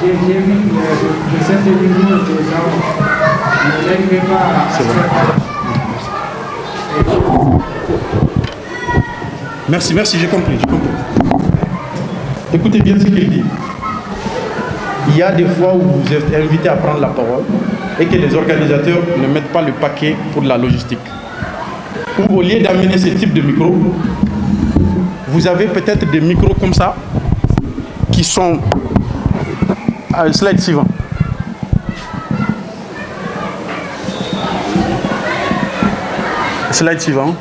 j'ai vu que certains discours que les gens n'arrivaient pas à faire. Merci, merci, j'ai compris, j'ai compris. Écoutez bien ce qu'il dit. Il y a des fois où vous êtes invité à prendre la parole et que les organisateurs ne mettent pas le paquet pour la logistique. Ou au lieu d'amener ce type de micro, vous avez peut-être des micros comme ça qui sont... Slide suivant. Slide suivant.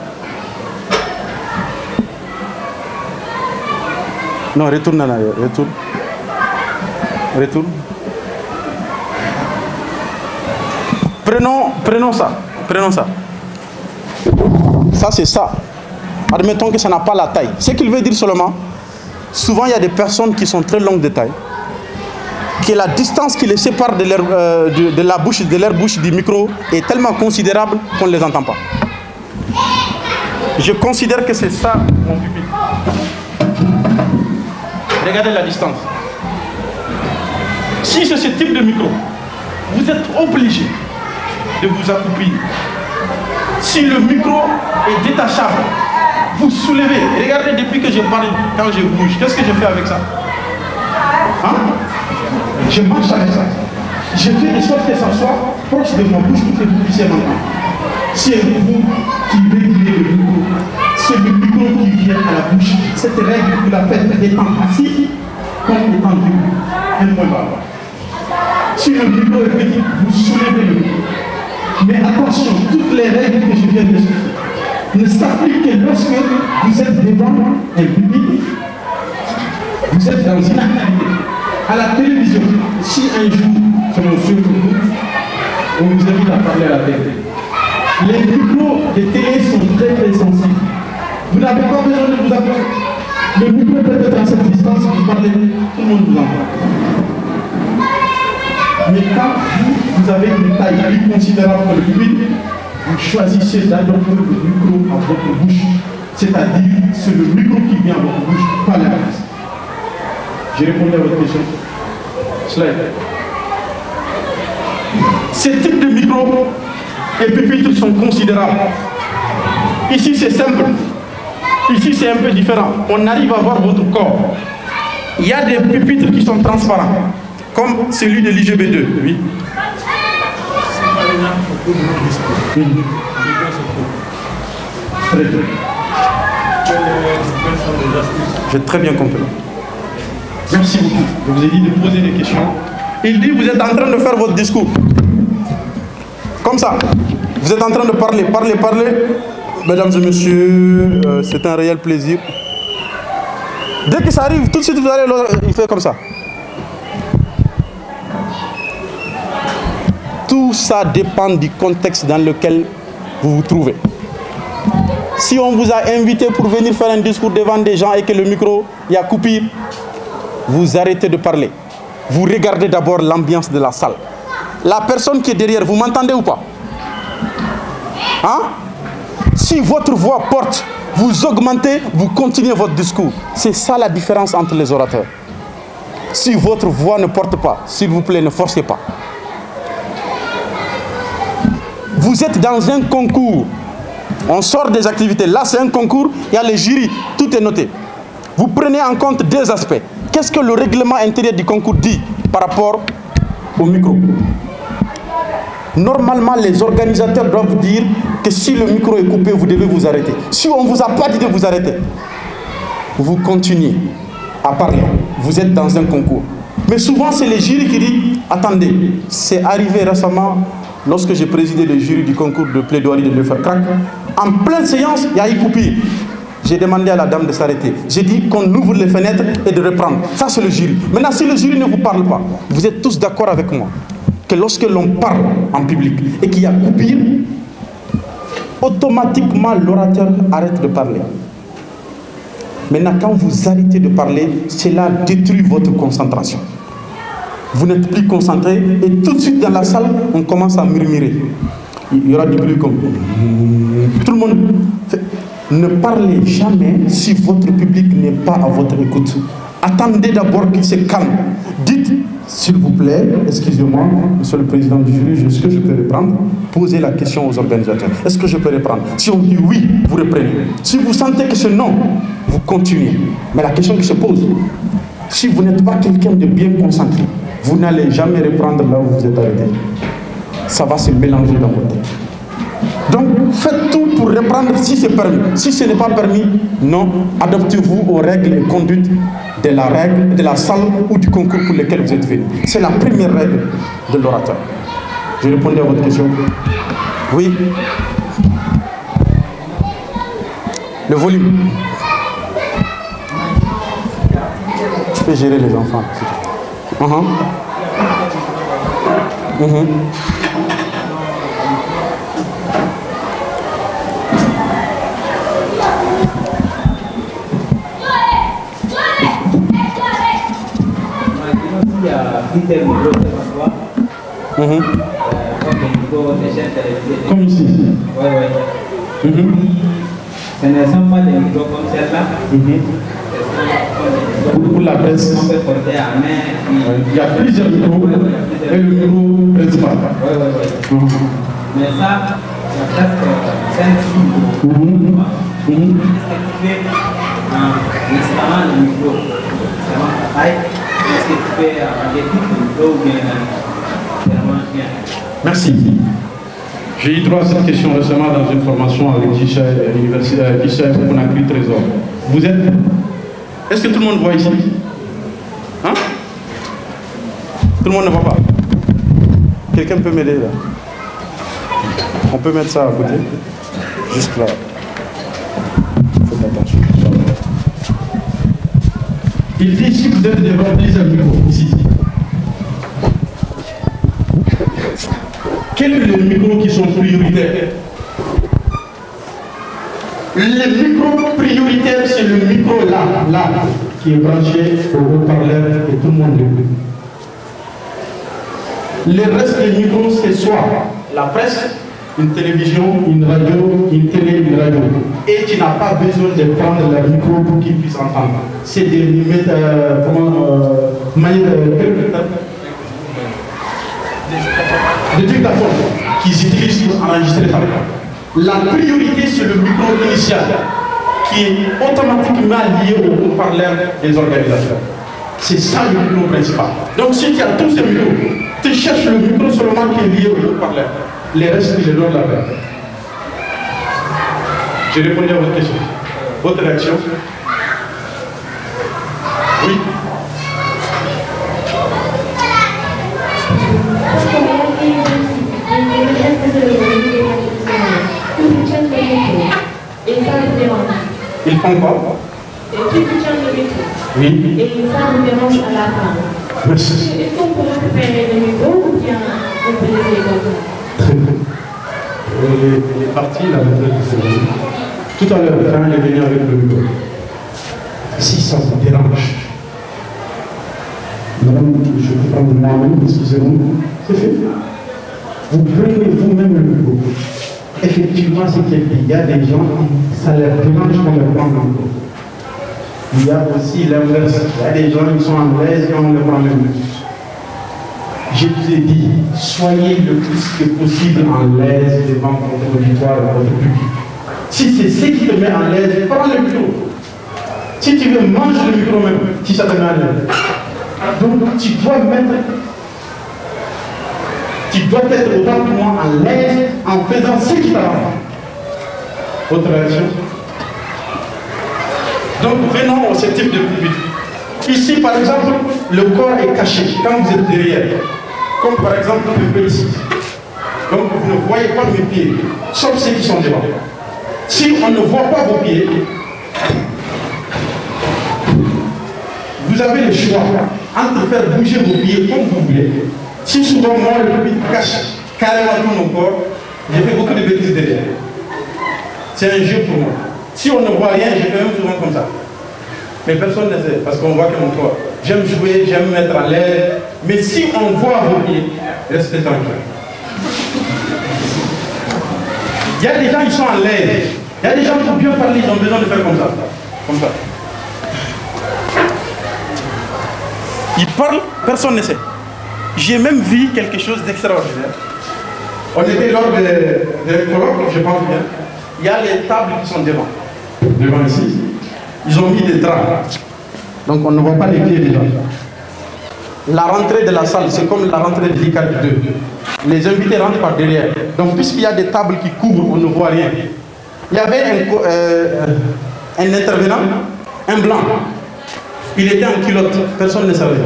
Non, retourne en arrière. Retourne. Retourne. Prenons ça. Prenons ça. Ça, c'est ça. Admettons que ça n'a pas la taille. Ce qu'il veut dire seulement, souvent, il y a des personnes qui sont très longues de taille, que la distance qui les sépare de leur bouche du micro est tellement considérable qu'on ne les entend pas. Je considère que c'est ça, mon pupitre. Regardez la distance. Si c'est ce type de micro, vous êtes obligé de vous accoupler. Si le micro est détachable, vous soulevez. Regardez, depuis que je parle, quand je bouge, qu'est-ce que je fais avec ça? Hein? Je marche avec ça. Je fais de sorte que ça soit proche de ma bouche pour que vous puissiez m'entendre. C'est vous qui régulez le micro. C'est le micro qui vient à la bouche. Cette règle, vous la faites étant assis comme étant debout. Un point barre. Si le micro est petit, vous soulevez le micro. Mais attention, toutes les règles que je viens d'expliquer ne s'appliquent que lorsque vous êtes devant un public, vous êtes dans une activité. À la télévision, si un jour, c'est mon sûr pour vous, on vous invite à parler à la télé. Les micros de télé sont très très sensibles. Vous n'avez pas besoin de vous appeler. Le micro peut être à cette distance, vous parlez, tout le monde vous entend. Mais quand vous avez une taille plus considérable que le public, vous choisissez d'adopter le micro à votre bouche. C'est-à-dire, c'est le micro qui vient à votre bouche, pas l'inverse. J'ai répondu à votre question. Slide. Ces types de micros et pupitres sont considérables. Ici, c'est simple. Ici, c'est un peu différent. On arrive à voir votre corps. Il y a des pupitres qui sont transparents, comme celui de l'IGB2. Oui. Très bien. J'ai très bien compris. Merci beaucoup. Je vous ai dit de poser des questions. Il dit, vous êtes en train de faire votre discours. Comme ça. Vous êtes en train de parler. Mesdames et messieurs, c'est un réel plaisir. Dès que ça arrive, tout de suite, vous allez, il fait comme ça. Tout ça dépend du contexte dans lequel vous vous trouvez. Si on vous a invité pour venir faire un discours devant des gens et que le micro, il y a coupure, vous arrêtez de parler. Vous regardez d'abord l'ambiance de la salle. La personne qui est derrière, vous m'entendez ou pas? Hein? Si votre voix porte, vous augmentez, vous continuez votre discours. C'est ça la différence entre les orateurs. Si votre voix ne porte pas, s'il vous plaît, ne forcez pas. Vous êtes dans un concours. On sort des activités. Là, c'est un concours. Il y a les jurys. Tout est noté. Vous prenez en compte deux aspects. Qu'est-ce que le règlement intérieur du concours dit par rapport au micro? Normalement, les organisateurs doivent dire que si le micro est coupé, vous devez vous arrêter. Si on ne vous a pas dit de vous arrêter, vous continuez à parler. Vous êtes dans un concours. Mais souvent, c'est les jurys qui disent « Attendez, c'est arrivé récemment, lorsque j'ai présidé le jury du concours de plaidoirie de l'UFR Crac, en pleine séance, il y a eu coupure. J'ai demandé à la dame de s'arrêter. J'ai dit qu'on ouvre les fenêtres et de reprendre. Ça, c'est le jury. Maintenant, si le jury ne vous parle pas, vous êtes tous d'accord avec moi que lorsque l'on parle en public et qu'il y a coupure, automatiquement, l'orateur arrête de parler. Maintenant, quand vous arrêtez de parler, cela détruit votre concentration. Vous n'êtes plus concentré et tout de suite dans la salle, on commence à murmurer. Il y aura du bruit comme... Tout le monde... Ne parlez jamais si votre public n'est pas à votre écoute. Attendez d'abord qu'il se calme. Dites, s'il vous plaît, excusez-moi, monsieur le président du jury, est-ce que je peux reprendre? Posez la question aux organisateurs. Est-ce que je peux reprendre? Si on dit oui, vous reprenez. Si vous sentez que c'est non, vous continuez. Mais la question qui se pose, si vous n'êtes pas quelqu'un de bien concentré, vous n'allez jamais reprendre là où vous êtes arrêté. Ça va se mélanger dans votre tête. Donc, faites tout pour reprendre si c'est permis. Si ce n'est pas permis, non, adaptez-vous aux règles et conduites de la salle ou du concours pour lequel vous êtes venu. C'est la première règle de l'orateur. Je répondais à votre question. Oui. Le volume. Tu peux gérer les enfants. Comme ici. Ce ne sont pas des micros comme celle-là. Pour la presse, il y a plusieurs micros et le micro principal. Mais ça, il y a presque 5 micros. Qu'est-ce que tu fais en installant le micro? Qu'est-ce que tu fais en découpant le micro ou bien bien? Merci. J'ai eu droit à cette question récemment dans une formation avec l'université Conakry Trésor. Vous êtes? Est-ce que tout le monde voit ici? Hein? Tout le monde ne voit pas? Quelqu'un peut m'aider là? On peut mettre ça à côté? Juste là. Faites attention. Il dit si vous êtes devant les micros, ici. Quels sont les micros qui sont prioritaires? Les micros prioritaires, c'est le micro là, qui est branché au haut-parleur et tout le monde l'écoute. Le reste des micros, c'est soit la presse, une télévision, une radio, une télé, une radio. Et tu n'as pas besoin de prendre le micro pour qu'ils puissent entendre. C'est des des dictaphones qu'ils utilisent pour enregistrer ça. La priorité, c'est le micro initial qui est automatiquement lié au haut-parleur des organisations. C'est ça le micro principal. Donc si tu as tous ces micros, tu cherches le micro seulement qui est lié au haut-parleur. Les restes, je donne la peine. J'ai répondu à votre question. Votre réaction? Oui. Ils font quoi? Oui. Et ça nous dérange à la fin. Merci. Est-ce qu'on peut récupérer le micro ou bien on peut laisser comme ça? Les parties, la méthode de service. Tout à l'heure, quand elle est venue avec le micro, si ça vous dérange, madame, je peux prendre moi-même, excusez-moi, c'est fait. Vous prenez vous-même le micro. Effectivement, c'est qu'il y a des gens qui ça leur dérange quand on prend le micro. Il y a aussi l'inverse. Il y a des gens qui sont en l'aise et on le prend le micro. Je vous ai dit, soyez le plus que possible en l'aise devant votre auditoire et votre public. Si c'est ce qui te met en l'aise, prends le micro. Si tu veux, mange le micro même, si ça te met en l'aise. Donc tu dois être autant que moi en l'aise en faisant ce qui t'arrange. Autre réaction? Donc venons au ce type de public. Ici, par exemple, le corps est caché quand vous êtes derrière. Comme par exemple le peu ici. Donc vous ne voyez pas mes pieds, sauf ceux qui sont devant. Si on ne voit pas vos pieds, vous avez le choix entre faire bouger vos pieds comme vous voulez. Si souvent moi le public cache carrément tout mon corps, j'ai fait beaucoup de bêtises derrière. C'est un jeu pour moi. Si on ne voit rien, je fais même souvent comme ça. Mais personne ne sait, parce qu'on voit que mon corps. J'aime jouer, j'aime me mettre à l'aise. Mais si on voit vos pieds, restez tranquille. Il y a des gens qui sont à l'aise. Il y a des gens qui ont bien parlé, ils ont besoin de faire comme ça. Comme ça. Ils parlent, personne ne sait. J'ai même vu quelque chose d'extraordinaire. On était lors des colloques, je pense bien. Il y a les tables qui sont devant. Devant ici. Ils ont mis des draps. Donc on ne voit pas les pieds des gens. La rentrée de la salle, c'est comme la rentrée de l'ICAD 2. Les invités rentrent par derrière. Donc puisqu'il y a des tables qui couvrent, on ne voit rien. Il y avait un intervenant, un blanc. Il était en culotte, personne ne savait.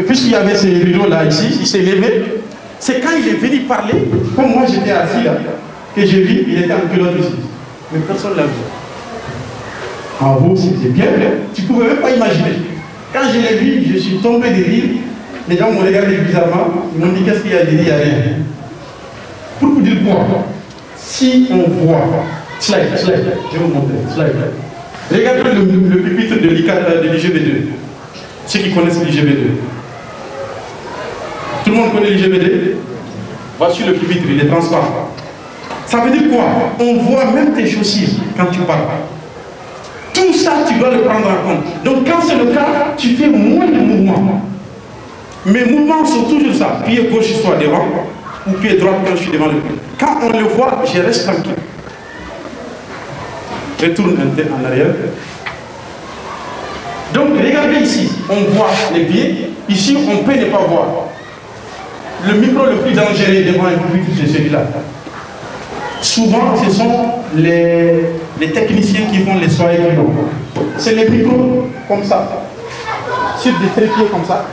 Puisqu'il y avait ces rideaux-là ici, il s'est levé. C'est quand il est venu parler, comme moi j'étais assis là, que j'ai vu, il était en culotte ici. Mais personne ne l'a vu. En vous, c'était bien, tu ne pouvais même pas imaginer. Quand je l'ai vu, je suis tombé de rire. Les gens m'ont regardé bizarrement, ils m'ont dit qu'est-ce qu'il y a dit, il n'y a rien. Pour vous dire quoi, si on voit, slide, je vais vous montrer, slide. Regardez le pupitre de l'IGB2, ceux qui connaissent l'IGB2. Tout le monde connaît l'IGB2? Voici le pupitre, il est transparent. Ça veut dire quoi? On voit même tes chaussures quand tu parles. Tout ça, tu dois le prendre en compte. Donc quand c'est le cas, tu fais moins de mouvements. Mes mouvements sont toujours ça. Pied gauche soit devant, ou pied droit quand je suis devant le pied. Quand on le voit, je reste tranquille. Retourne un peu en arrière. Donc regardez ici, on voit les pieds. Ici, on peut ne pas voir. Le micro le plus dangereux devant un public, c'est celui-là. Souvent, ce sont les techniciens qui vont les soigner. C'est les micros comme ça, sur des trépieds comme ça.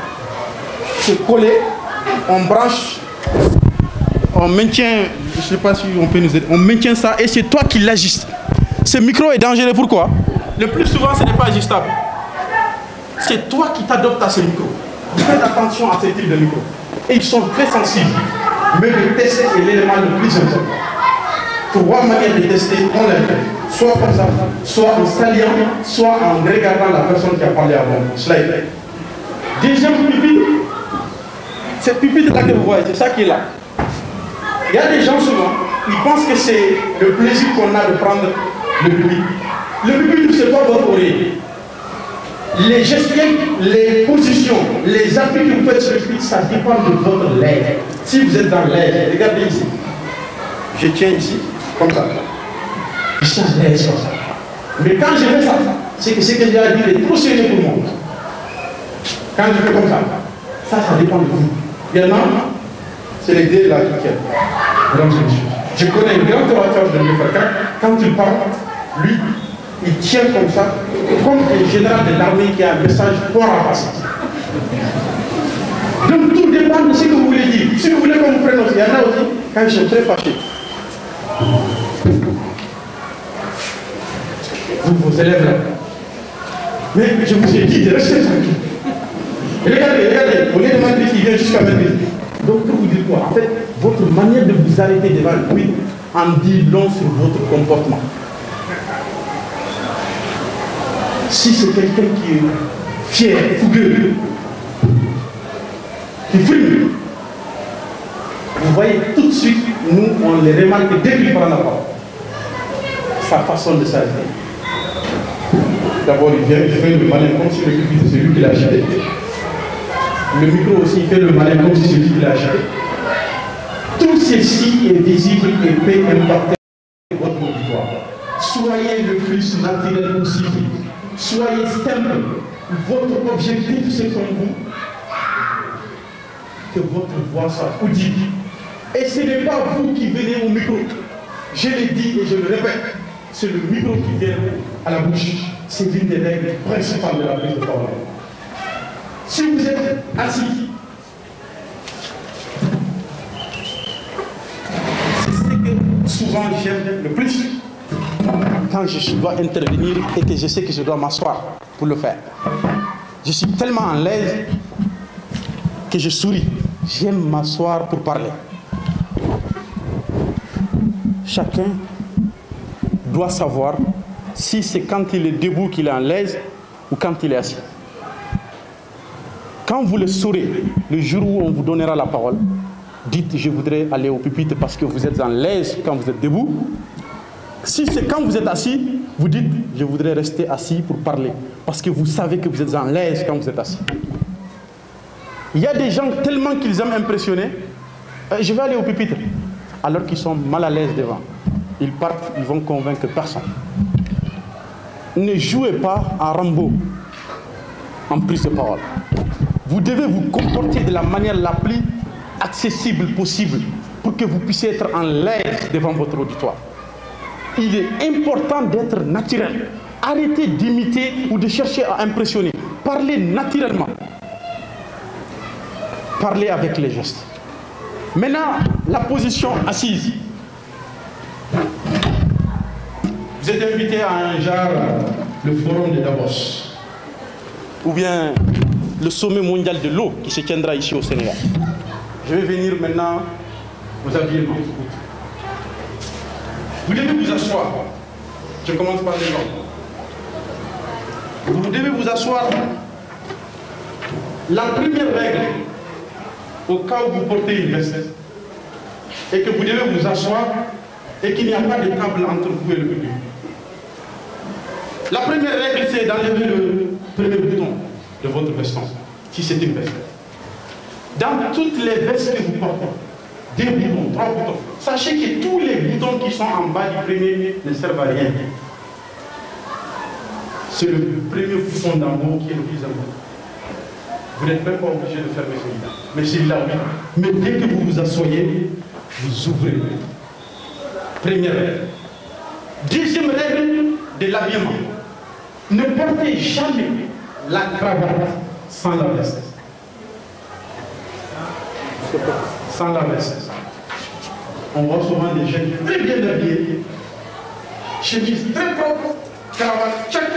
C'est collé, on branche, on maintient, je ne sais pas si on peut nous aider, on maintient ça et c'est toi qui l'ajustes. Ce micro est dangereux, pourquoi? Le plus souvent, ce n'est pas ajustable. C'est toi qui t'adoptes à ce micro. Faites attention à ce type de micro. Et ils sont très sensibles. Mais le test est l'élément le plus important. Trois manières de tester, on les fait. Soit comme ça, soit en saluant, soit en regardant la personne qui a parlé avant. Slide. Deuxième pupitre, cette pupitre-là que vous voyez, c'est ça qui est là. Il y a des gens souvent, ils pensent que c'est le plaisir qu'on a de prendre le pupitre. Le pupitre, c'est pas votre oreille. Les gestes, les positions, les appuis que vous faites sur le pupitre, ça dépend de votre lèvre. Si vous êtes dans l'air, regardez ici. Je tiens ici, comme ça. Je suis à l'aise comme ça. Mais quand je fais ça, c'est que ce que j'ai à dire est trop sérieux pour moi. Quand je fais comme ça, ça dépend de vous. Il y en a, c'est les deux là qui tiennent. Donc, je connais un grand orateur de l'UFRK, quand il parle, lui, il tient comme ça, comme un général de l'armée qui a un message fort à passer. Donc tout dépend de ce que vous voulez dire. Si vous voulez qu'on vous prenne aussi, il y en a aussi, quand ils sont très fâchés. Vous élèves là. Mais je vous ai dit de rester tranquille. Regardez, au lieu de maîtrise, il vient jusqu'à maîtrise. Donc pour vous dire quoi? En fait, votre manière de vous arrêter devant le bruit en dit long sur votre comportement. Si c'est quelqu'un qui est fier, fougueux, qui frime, vous voyez tout de suite, nous, on les remarque dès qu'il prend la parole. Sa façon de s'arrêter. D'abord, il vient, il fait le malin comme si le pupitre c'est lui qui l'a acheté. Le micro aussi, il fait le malin comme si c'est lui qui l'a acheté. Tout ceci est visible et peut impacter votre auditoire. Soyez le plus naturel possible. Soyez simple. Votre objectif, c'est comme vous, que votre voix soit audible. Et ce n'est pas vous qui venez au micro. Je l'ai dit et je le répète. C'est le micro qui vient à la bouche. C'est l'une des règles principales de la prise de parole. Si vous êtes assis, c'est ce que souvent j'aime le plus. Quand je dois intervenir et que je sais que je dois m'asseoir pour le faire. Je suis tellement en l'aise que je souris. J'aime m'asseoir pour parler. Chacun doit savoir si c'est quand il est debout qu'il est en l'aise ou quand il est assis. Quand vous le saurez, le jour où on vous donnera la parole, dites je voudrais aller au pupitre parce que vous êtes en l'aise quand vous êtes debout. Si c'est quand vous êtes assis, vous dites je voudrais rester assis pour parler parce que vous savez que vous êtes en l'aise quand vous êtes assis. Il y a des gens tellement qu'ils aiment impressionner, je vais aller au pupitre, alors qu'ils sont mal à l'aise devant. Ils partent, ils vont convaincre personne. Ne jouez pas à Rambo en prise de parole. Vous devez vous comporter de la manière la plus accessible possible pour que vous puissiez être en l'aise devant votre auditoire. Il est important d'être naturel. Arrêtez d'imiter ou de chercher à impressionner. Parlez naturellement. Parlez avec les gestes. Maintenant, la position assise. Vous êtes invité à un genre, le forum de Davos, ou bien le sommet mondial de l'eau qui se tiendra ici au Sénégal. Je vais venir maintenant aux habillements. Vous devez vous asseoir. Je commence par les hommes. Vous devez vous asseoir. La première règle, au cas où vous portez une veste, est que vous devez vous asseoir et qu'il n'y a pas de table entre vous et le public. La première règle, c'est d'enlever le premier bouton de votre veston, si c'est une veste. Dans toutes les vestes que vous portez, 2 boutons, 3 boutons, sachez que tous les boutons qui sont en bas du premier ne servent à rien. C'est le premier bouton d'en haut qui est le plus important. Vous n'êtes même pas obligé de fermer celui-là. Mais celui-là, oui. Mais dès que vous vous asseyez, vous ouvrez. Première règle. Deuxième règle de l'habillement. Ne portez jamais la cravate sans la veste. Sans la veste. On voit souvent des gens très bien habillés, chemise très propre, cravate, tchac,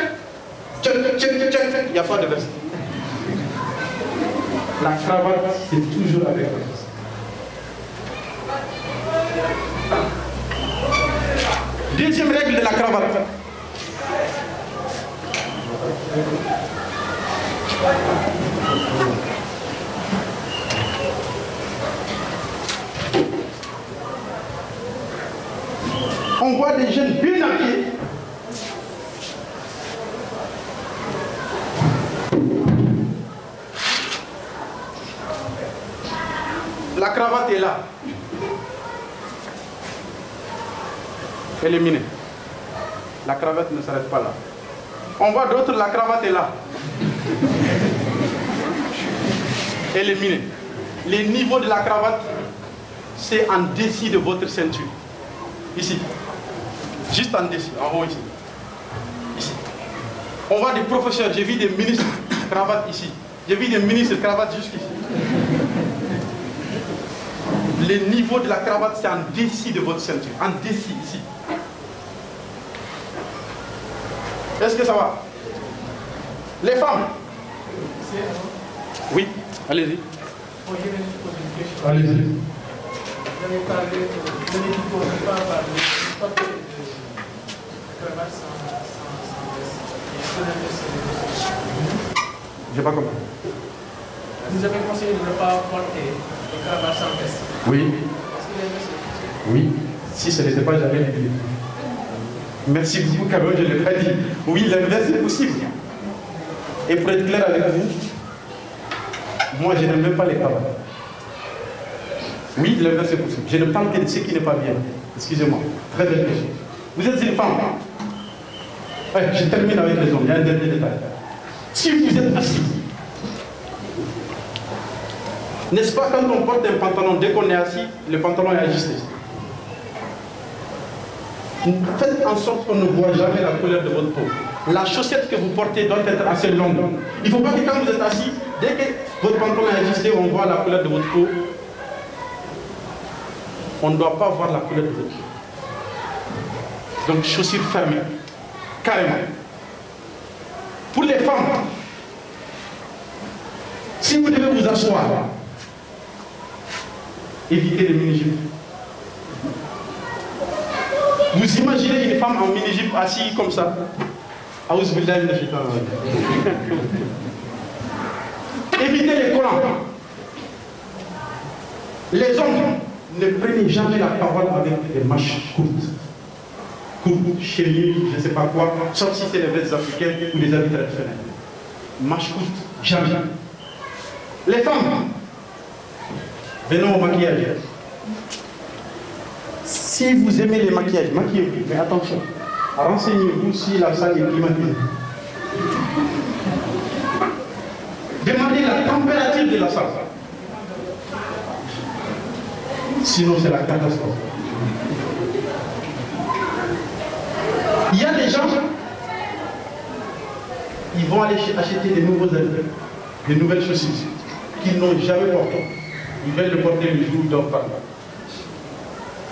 il n'y a pas de veste. La cravate, c'est toujours avec la veste. Deuxième règle de la cravate. On voit des jeunes bien habillés. La cravate est là. Elle est minée. La cravate ne s'arrête pas là. On voit d'autres, la cravate est là. Elle est minée. Les niveaux de la cravate, c'est en dessous de votre ceinture. Ici. Juste en dessous, en haut ici. Ici. On voit des professeurs, j'ai vu des ministres, cravate ici. J'ai vu des ministres, cravate jusqu'ici. Les niveaux de la cravate, c'est en dessous de votre ceinture. En dessous, ici. Est-ce que ça va? Les femmes? Oui, allez-y. Allez-y. Vous avez parlé de l'équipe, pas parler de porter cravate sans J'ai pas compris. Vous avez conseillé de ne pas porter de cravate sans veste. Oui. Est-ce que les vestes? Oui. Si ce n'était pas, j'allais le dire. Merci beaucoup, Cameron, je ne l'ai pas dit. Oui, l'inverse est possible. Et pour être clair avec vous, moi je n'aime même pas les cravates. Oui, l'inverse est possible. Je ne parle que de ce qui n'est pas bien. Excusez-moi. Très belle question. Vous êtes une femme. Ouais, je termine avec les hommes. Il y a un dernier détail. Si vous êtes assis, n'est-ce pas quand on porte un pantalon, dès qu'on est assis, le pantalon est ajusté. Faites en sorte qu'on ne voit jamais la couleur de votre peau. La chaussette que vous portez doit être assez longue. Il ne faut pas que quand vous êtes assis, dès que votre pantalon est ajusté, on voit la couleur de votre peau. On ne doit pas voir la couleur de votre peau. Donc chaussures fermées, carrément. Pour les femmes, si vous devez vous asseoir, évitez les mini-jupes. Vous imaginez une femme en mini-jupe assise comme ça? Évitez les collants. Les hommes, ne prenez jamais la parole avec des manches courtes. Courtes, chemise, je ne sais pas quoi, sauf si c'est les vestes africaines ou les habits traditionnels. Manches courtes, jamais. Les femmes, venons au maquillage. Si vous aimez les maquillages, maquillez-vous, mais attention, renseignez-vous si la salle est climatisée. Demandez la température de la salle. Sinon, c'est la catastrophe. Il y a des gens, ils vont aller acheter des nouveaux habits, des nouvelles chaussures qu'ils n'ont jamais portées. Ils veulent le porter le jour où ils doivent parler.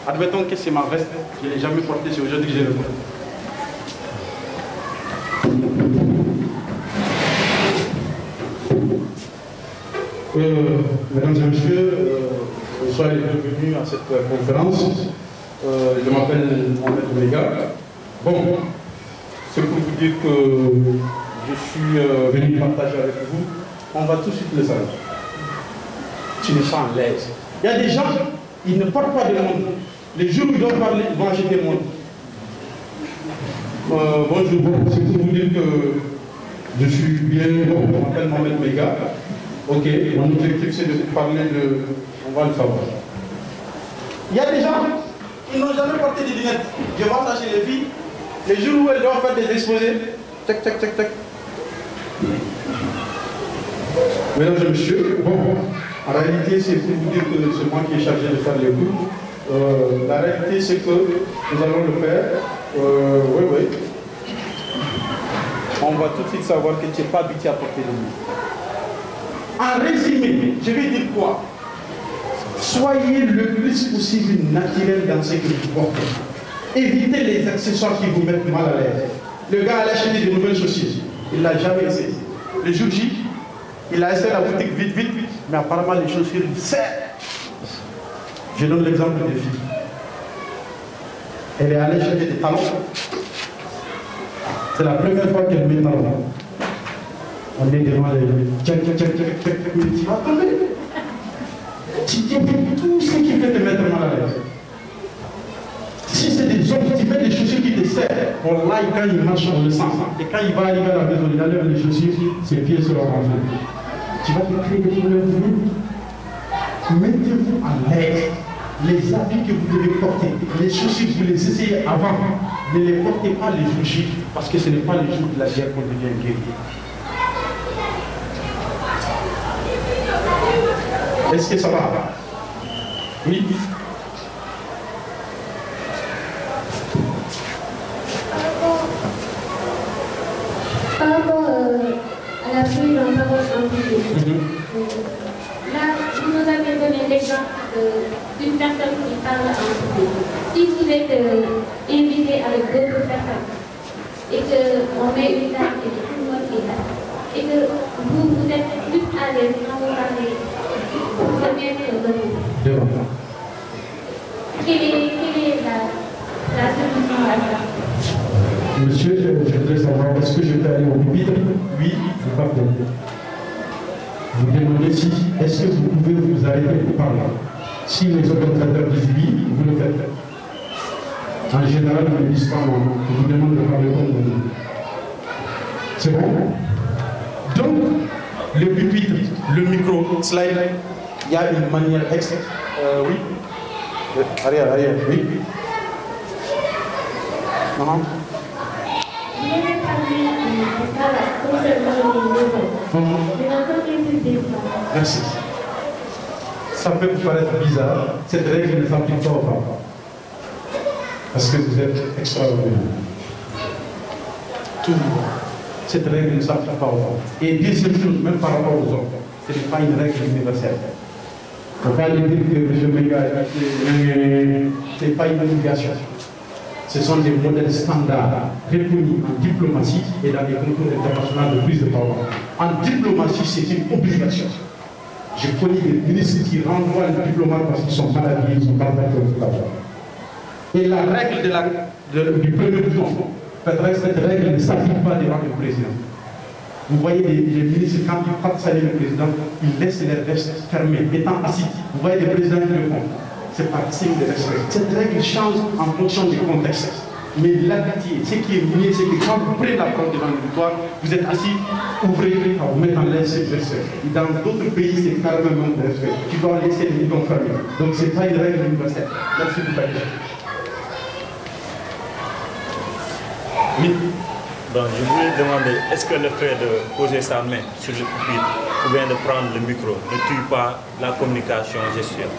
Admettons que c'est ma veste, je ne l'ai jamais portée, c'est aujourd'hui que je le porte. Mesdames et messieurs, soyez les bienvenus à cette conférence. Je m'appelle Mohamed Omega. Bon, c'est pour vous dire que je suis venu partager avec vous. On va tout de suite le savoir. Tu n'es pas en l'aise. Il y a des gens, ils ne portent pas de monde. Les jours où ils doivent parler, ils vont acheter des mondes. Bonjour, c'est pour vous dire que je suis bien, bon, je m'appelle Mohamed Omega. Ok, mon objectif c'est de vous parler de... On va le savoir. Il y a des gens, ils n'ont jamais porté des lunettes. Je vois ça chez les filles. Les jours où elles doivent faire des exposés, tac, tac, tac, tac. Mesdames et messieurs, bon, en réalité c'est pour vous dire que c'est moi qui est chargé de faire les cours. La réalité c'est que nous allons le faire. Oui. On va tout de suite savoir que tu n'es pas habitué à porter des lunettes. En résumé, je vais dire quoi? Soyez le plus possible naturel dans ce que vous portez. Évitez les accessoires qui vous mettent mal à l'aise. Le gars allait acheter de nouvelles chaussures. Il ne l'a jamais essayé. Le jour J, il a essayé la boutique vite, mais apparemment les chaussures, il sert. Je donne l'exemple des filles. Elle est allée acheter des talons. C'est la première fois qu'elle met talons. On est devant les... Tu vas tomber. Tu fais tout ce qui fait te mettre mal à l'aise. Si c'est des hommes qui mettent des chaussures qui te servent, on là, quand il marche, on le sent. Et quand il va arriver à la maison, il enlève les chaussures, ses pieds seront rentrés. Tu vas te créer des problèmes. Mettez-vous à l'aise. Les habits que vous devez porter, les chaussures, vous les essayez avant. Ne les portez pas les jours J, parce que ce n'est pas le jour de la guerre qu'on devient guéri. Est-ce que ça va? Oui. Par rapport à la prise en parole en public, là, vous nous avez donné l'exemple d'une personne qui parle en public. Si vous êtes invité avec d'autres personnes et qu'on met une table et que tout le monde est là, et que vous êtes plus à l'aise quand vous parlez, c'est bien que vous. Quelle est la solution à ça? Monsieur, je voudrais savoir, est-ce que je peux aller au pupitre? Oui, ou pas. Vous demandez si, est-ce que vous pouvez vous arrêter pour parler? Si les organisateurs disent vous le faites. En général, vous ne disent pas non, je vous demande de parler comme vous. C'est bon? Donc, le pupitre, le micro, slide, il y a une manière oui. Arrière, oui. Non. Vous avez parlé concernant les maisons. Merci. Ça peut vous paraître bizarre, cette règle ne s'applique pas aux femmes. Parce que vous êtes extraordinaire. Tout le monde. Cette règle ne s'applique pas aux femmes. Et deuxième chose, même par rapport aux hommes, ce n'est pas une règle universelle. Il ne faut pas dire que je m'égare, ce n'est pas une obligation. Ce sont des modèles standards reconnus en diplomatie et dans les concours internationaux de prise de parole. En diplomatie, c'est une obligation. Je connais des ministres qui renvoient les diplomates parce qu'ils sont mal habillés, ils ne sont pas d'accord avec la Et la règle du premier bouton, cette règle ne s'applique pas devant le président. Vous voyez les ministres, quand ils partent saluer le président, ils laissent les vestes fermées, étant assis. Vous voyez les présidents qui le font. C'est par signe de respect. Cette règle change en fonction du contexte. Mais l'habitude, ce qui est mieux, c'est que quand vous prenez la parole devant l'auditoire, vous êtes assis, ouvrez à vous mettre en l'aise ce respect. Dans d'autres pays, c'est carrément un de respect. Tu dois laisser les boutons fermés. Donc ce n'est pas une règle universelle. Merci beaucoup. Oui. Donc je voulais demander, est-ce que le fait de poser sa main sur le pupitre ou bien de prendre le micro ne tue pas la communication gestuelle?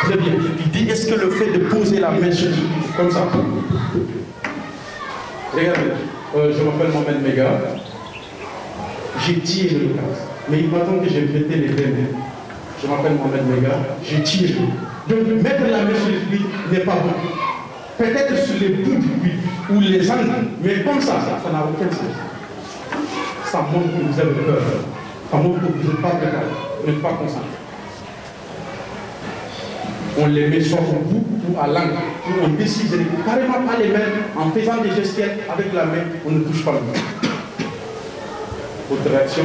Très bien. Il dit, est-ce que le fait de poser la main sur le pupitre, comme ça? Regardez, je m'appelle Mohamed Omega. J'ai tiré le casque. Mais il m'attend que j'ai pété les deux mains. Je m'appelle Mohamed Omega. J'ai tiré. Donc mettre la main sur le pupitre n'est pas bon. Peut-être sur les bouts du pupitre ou les angles, mais comme ça n'a aucun sens. Ça montre que vous avez peur. Ça montre que vous n'êtes pas préparé, vous n'êtes pas concentré. On les met soit au bout ou à l'angle, où on décide de carrément pas les mains, en faisant des gestes avec la main, on ne touche pas le micro. Votre réaction?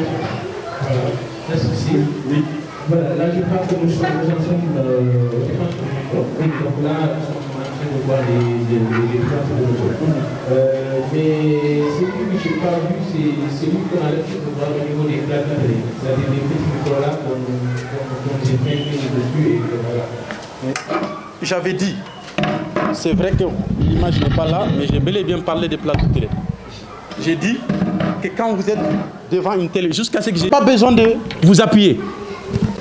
Merci. Oui. Voilà, là je crois que nous sommes en train de donc là, nous sommes en train de voir les places de l'autre. Mais ce que je n'ai pas vu, c'est celui qu'on a l'habitude de voir au niveau des plaques, c'est-à-dire les petits micros-là qu'on s'est mis dessus et voilà. J'avais dit, c'est vrai que l'image n'est pas là, mais j'ai bel et bien parlé des plaques de télé. J'ai dit que quand vous êtes devant une télé, jusqu'à ce que j'ai pas besoin de vous appuyer.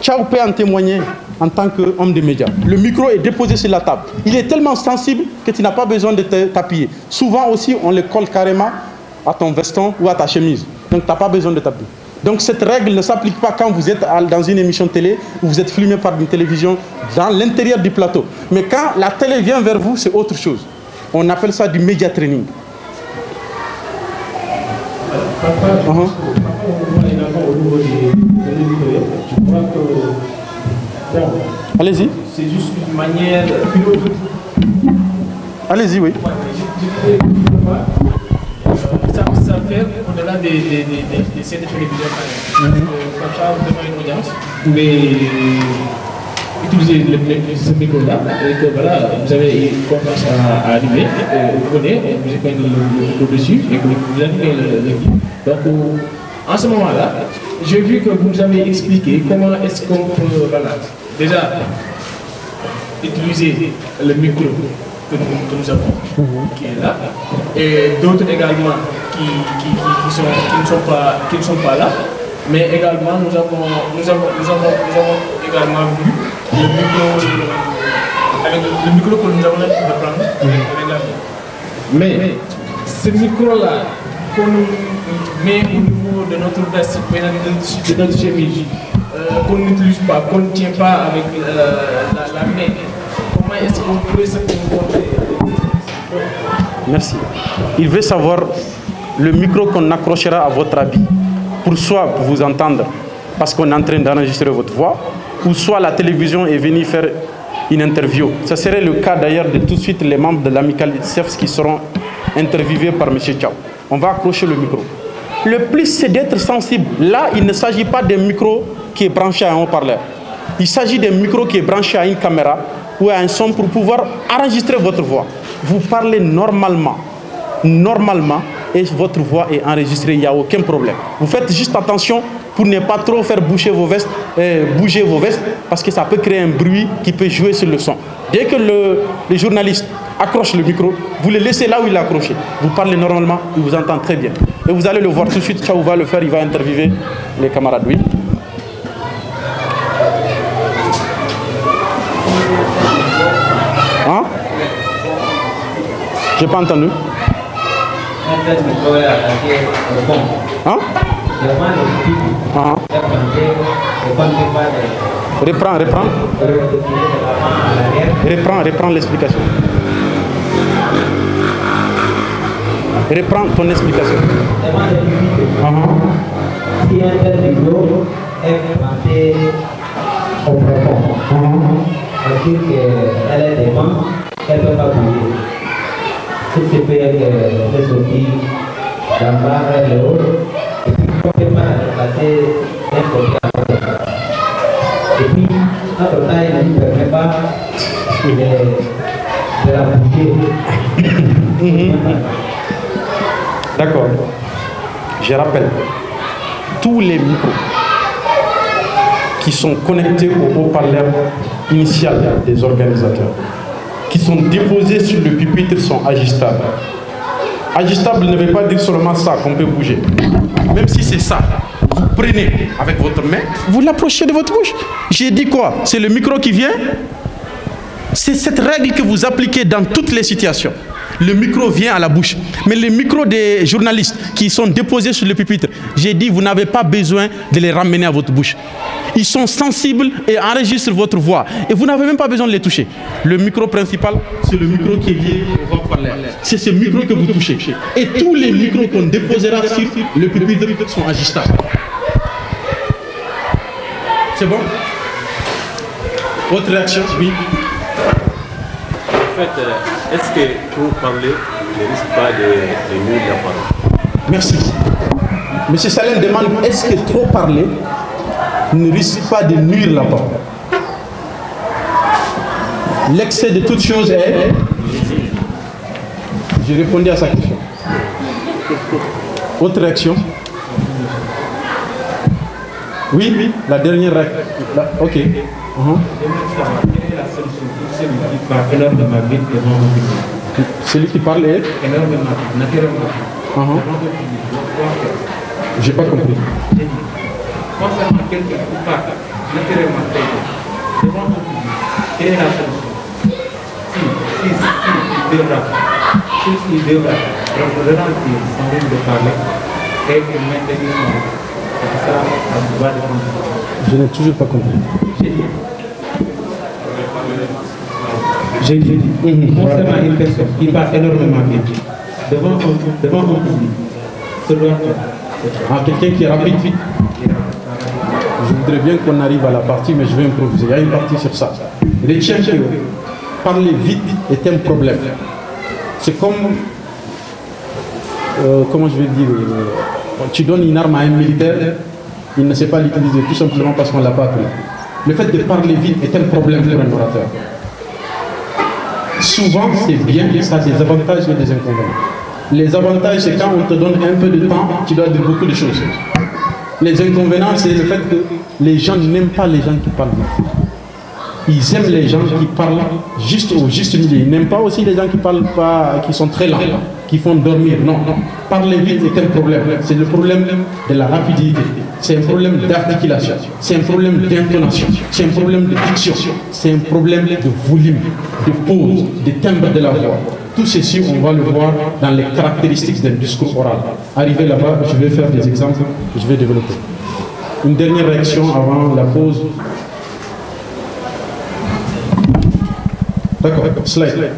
Tchao peut en témoigner en tant qu'homme de médias. Le micro est déposé sur la table. Il est tellement sensible que tu n'as pas besoin de t'appuyer. Souvent aussi, on le colle carrément à ton veston ou à ta chemise. Donc, tu n'as pas besoin de t'appuyer. Donc, cette règle ne s'applique pas quand vous êtes dans une émission télé ou vous êtes filmé par une télévision dans l'intérieur du plateau. Mais quand la télé vient vers vous, c'est autre chose. On appelle ça du média training. Allez-y. C'est juste une manière. Allez-y, oui. Ça fait au-delà des scènes de télévision. Comme ça, vous avez une audience. Vous pouvez utiliser ce micro-là et que voilà, vous avez confiance à animer. Vous venez, vous épinglez le micro dessus et que vous animez l'équipe. Donc, en ce moment-là, j'ai vu que vous nous avez expliqué comment est-ce qu'on peut voilà, déjà utiliser le micro que nous avons, qui est là, et d'autres également qui ne sont pas là, mais également nous avons également vu le micro que nous avons l'habitude de prendre avec la main. Mais ce micro-là qu'on met au niveau de notre veste, de notre chemise, qu'on n'utilise pas, qu'on ne tient pas avec la main, comment est-ce qu'on pourrait se comporter? Merci. Il veut savoir le micro qu'on accrochera à votre habit, pour soit vous entendre, parce qu'on est en train d'enregistrer votre voix, ou soit la télévision est venue faire une interview. Ce serait le cas d'ailleurs de tout de suite les membres de l'amicale CEFS qui seront interviewés par M. Tchao. On va accrocher le micro. Le plus, c'est d'être sensible. Là, il ne s'agit pas d'un micro qui est branché à un haut-parleur. Il s'agit d'un micro qui est branché à une caméra ou à un son pour pouvoir enregistrer votre voix. Vous parlez normalement, et votre voix est enregistrée, il n'y a aucun problème. Vous faites juste attention pour ne pas trop faire bouger vos vestes, parce que ça peut créer un bruit qui peut jouer sur le son. Dès que le journaliste accroche le micro, vous le laissez là où il est accroché. Vous parlez normalement, il vous entend très bien. Et vous allez le voir tout de suite, Tchao va le faire, il va interviewer les camarades. Oui. Hein? J'ai pas entendu. Hein? Reprends l'explication. Reprends ton explication. Si un tel micro est planté au profond, c'est-à-dire qu'elle est devant, elle ne peut pas bouger. Tout se fait avec les sorties d'en bas vers le haut, et puis complètement déplacer d'un côté à l'autre. Et puis, notre taille ne nous permet pas de la bouger. D'accord. Je rappelle, tous les micros qui sont connectés au haut-parleur initial des organisateurs, qui sont déposés sur le pupitre, sont ajustables. Ajustable ne veut pas dire seulement ça, qu'on peut bouger. Même si c'est ça, vous prenez avec votre main, vous l'approchez de votre bouche. J'ai dit quoi? C'est le micro qui vient. C'est cette règle que vous appliquez dans toutes les situations. Le micro vient à la bouche. Mais les micros des journalistes qui sont déposés sur le pupitre, j'ai dit, vous n'avez pas besoin de les ramener à votre bouche. Ils sont sensibles et enregistrent votre voix. Et vous n'avez même pas besoin de les toucher. Le micro principal, c'est le micro qui est lié au haut-parleur. C'est ce micro que vous touchez. Et tous les micros qu'on déposera sur le pupitre sont ajustables. C'est bon? Autre réaction? Oui. En fait, est-ce que pour parler ne risque pas de nuire la parole? Merci. Monsieur Salem demande, est-ce que trop parler ne risque pas de nuire la parole? L'excès de toute chose est... J'ai répondu à sa question. Autre réaction? Oui, oui, la dernière réaction. Ok. Celui qui parle est... J'ai pas compris. Concernant quelqu'un qui parle naturellement devant le public, quelle est la solution? Il devra ralentir son rythme de parler et maintenir ça à droit de conduite. Je n'ai toujours pas compris. J'ai dit, concernant une personne qui parle énormément vite, devant un public, ce doit être quelqu'un qui est rapide. Je voudrais bien qu'on arrive à la partie, mais je vais improviser. Il y a une partie sur ça. Retiens que parler vite est un problème. C'est comme, comment je vais dire, tu donnes une arme à un militaire, il ne sait pas l'utiliser, tout simplement parce qu'on ne l'a pas appris. Le fait de parler vite est un problème pour un orateur. Souvent, c'est bien, ça a des avantages et des inconvénients. Les avantages, c'est quand on te donne un peu de temps, tu dois dire beaucoup de choses. Les inconvénients, c'est le fait que les gens n'aiment pas les gens qui parlent vite. Ils aiment les gens qui parlent juste au juste milieu. Ils n'aiment pas aussi les gens qui parlent pas, qui sont très lents, qui font dormir. Non, non. Parler vite est un problème. C'est le problème de la rapidité. C'est un problème d'articulation. C'est un problème d'intonation. C'est un problème de diction. C'est un problème de volume, de pause, de timbre de la voix. Tout ceci, on va le voir dans les caractéristiques d'un discours oral. Arrivé là-bas, je vais faire des exemples que je vais développer. Une dernière réaction avant la pause. D'accord, slide.